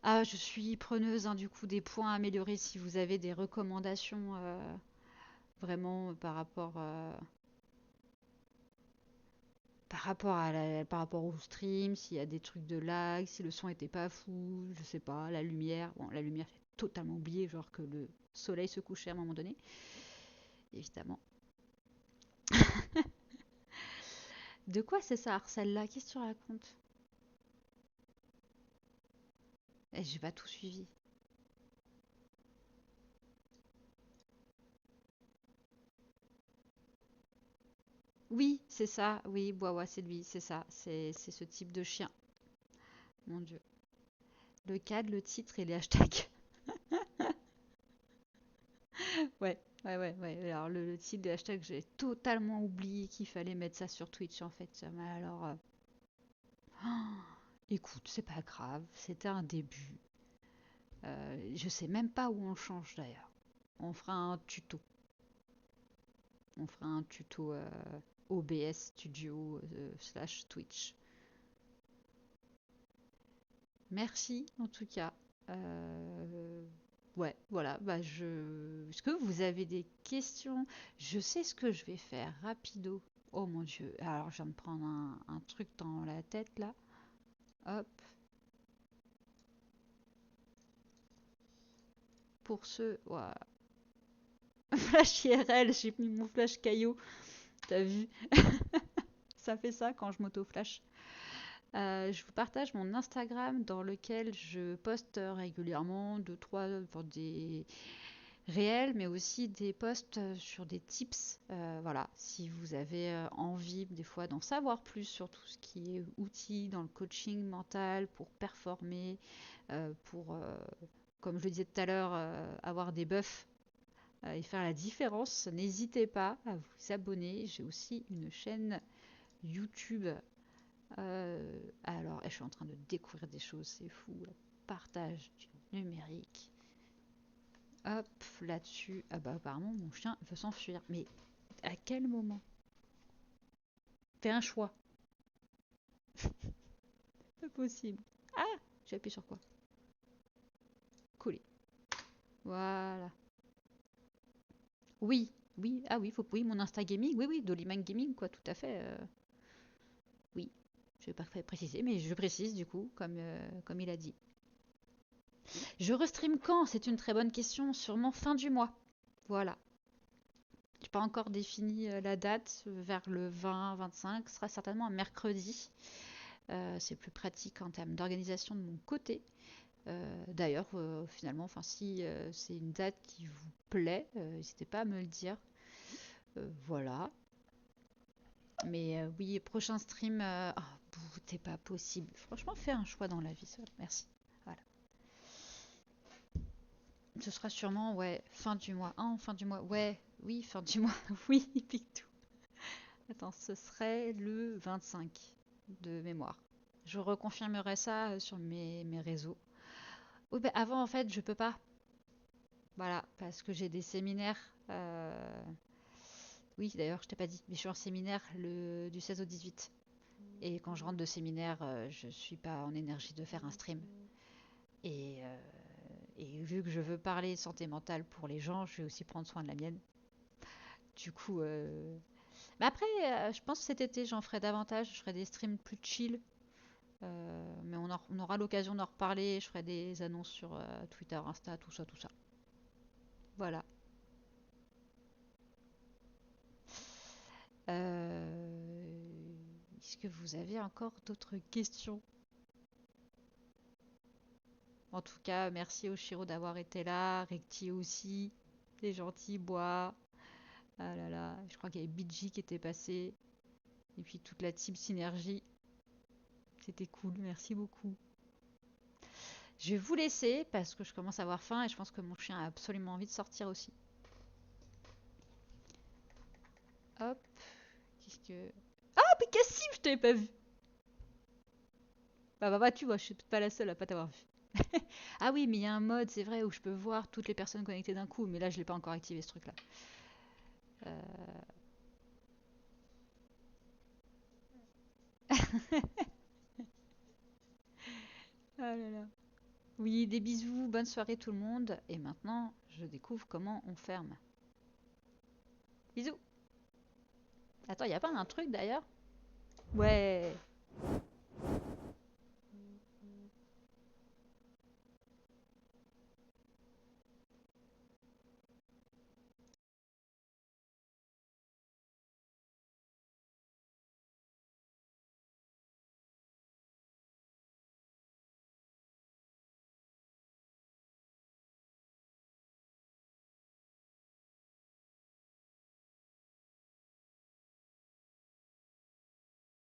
Ah, je suis preneuse, hein, du coup, des points à améliorer si vous avez des recommandations vraiment par rapport au stream, s'il y a des trucs de lag, si le son était pas fou, je sais pas, la lumière. Bon, la lumière, j'ai totalement oublié, genre que le soleil se couchait à un moment donné, évidemment. De quoi c'est ça, harcèle là? Qu'est-ce que tu racontes? Eh, j'ai pas tout suivi. Oui, c'est ça. Oui, Boawa, c'est lui, c'est ça. C'est ce type de chien. Mon Dieu. Le cadre, le titre et les hashtags. Ouais, ouais. Alors, le titre des hashtags, j'ai totalement oublié qu'il fallait mettre ça sur Twitch, en fait. Mais alors, écoute, c'est pas grave. C'était un début. Je sais même pas où on le change d'ailleurs. On fera un tuto. On fera un tuto OBS Studio slash Twitch. Merci en tout cas. Ouais, voilà. Bah est-ce que vous avez des questions? Je sais ce que je vais faire. Rapido. Oh mon Dieu. Alors, je viens de prendre un truc dans la tête là. Hop. Pour ceux. Voilà. Flash IRL, j'ai mis mon flash caillou. T'as vu? Ça fait ça quand je m'auto-flash. Je vous partage mon Instagram dans lequel je poste régulièrement deux, trois, enfin, des réels, mais aussi des posts sur des tips. Voilà, si vous avez envie des fois d'en savoir plus sur tout ce qui est outils dans le coaching mental pour performer, pour, comme je le disais tout à l'heure, avoir des buffs et faire la différence, n'hésitez pas à vous abonner. J'ai aussi une chaîne YouTube. Alors, je suis en train de découvrir des choses, c'est fou. Partage du numérique. Hop, là-dessus. Ah bah apparemment mon chien veut s'enfuir. Mais à quel moment? Fais un choix. Pas possible. Ah, j'ai appuyé sur quoi? Coller. Voilà. Oui, oui, ah oui, oui, mon Insta Gaming, oui, Doliman Gaming, quoi, tout à fait. Oui, je vais pas préciser, mais je précise du coup, comme il a dit. Je restream quand? C'est une très bonne question. Sûrement fin du mois. Voilà. J'ai pas encore défini la date, vers le 20-25, ce sera certainement un mercredi. C'est plus pratique en termes d'organisation de mon côté. D'ailleurs, finalement, enfin, si c'est une date qui vous plaît, n'hésitez pas à me le dire. Voilà. Mais oui, prochain stream, t'es pas possible. Franchement, fais un choix dans la vie, ça. Merci. Voilà. Ce sera sûrement, ouais, fin du mois. Ah, fin du mois. Ouais, oui, fin du mois. Oui, Pictou. Attends, ce serait le 25 de mémoire. Je reconfirmerai ça sur mes réseaux. Oui, bah, avant, en fait, je peux pas. Voilà, parce que j'ai des séminaires. Oui, d'ailleurs, je t'ai pas dit, mais je suis en séminaire du 16 au 18. Et quand je rentre de séminaire, je suis pas en énergie de faire un stream. Et, euh, et vu que je veux parler santé mentale pour les gens, je vais aussi prendre soin de la mienne. Du coup, mais après, je pense que cet été, j'en ferai davantage. Je ferai des streams plus chill. Mais on aura l'occasion d'en reparler. Je ferai des annonces sur Twitter, Insta, tout ça, tout ça. Voilà. Est-ce que vous avez encore d'autres questions? En tout cas, merci Oshiro d'avoir été là. Recti aussi. C'est gentil, bois. Ah là là, je crois qu'il y avait BG qui était passé. Et puis toute la team Synergie. C'était cool, merci beaucoup. Je vais vous laisser parce que je commence à avoir faim et je pense que mon chien a absolument envie de sortir aussi. Hop. Qu'est-ce que... Ah, mais Cassim, je t'avais pas vu. Bah, tu vois, je suis peut-être pas la seule à pas t'avoir vu. Ah oui, mais il y a un mode, c'est vrai, où je peux voir toutes les personnes connectées d'un coup. Mais là, je l'ai pas encore activé, ce truc-là. Euh... Ah là là. Oui, des bisous, bonne soirée tout le monde. Et maintenant, je découvre comment on ferme. Bisous. Attends, y a pas un truc d'ailleurs? Ouais.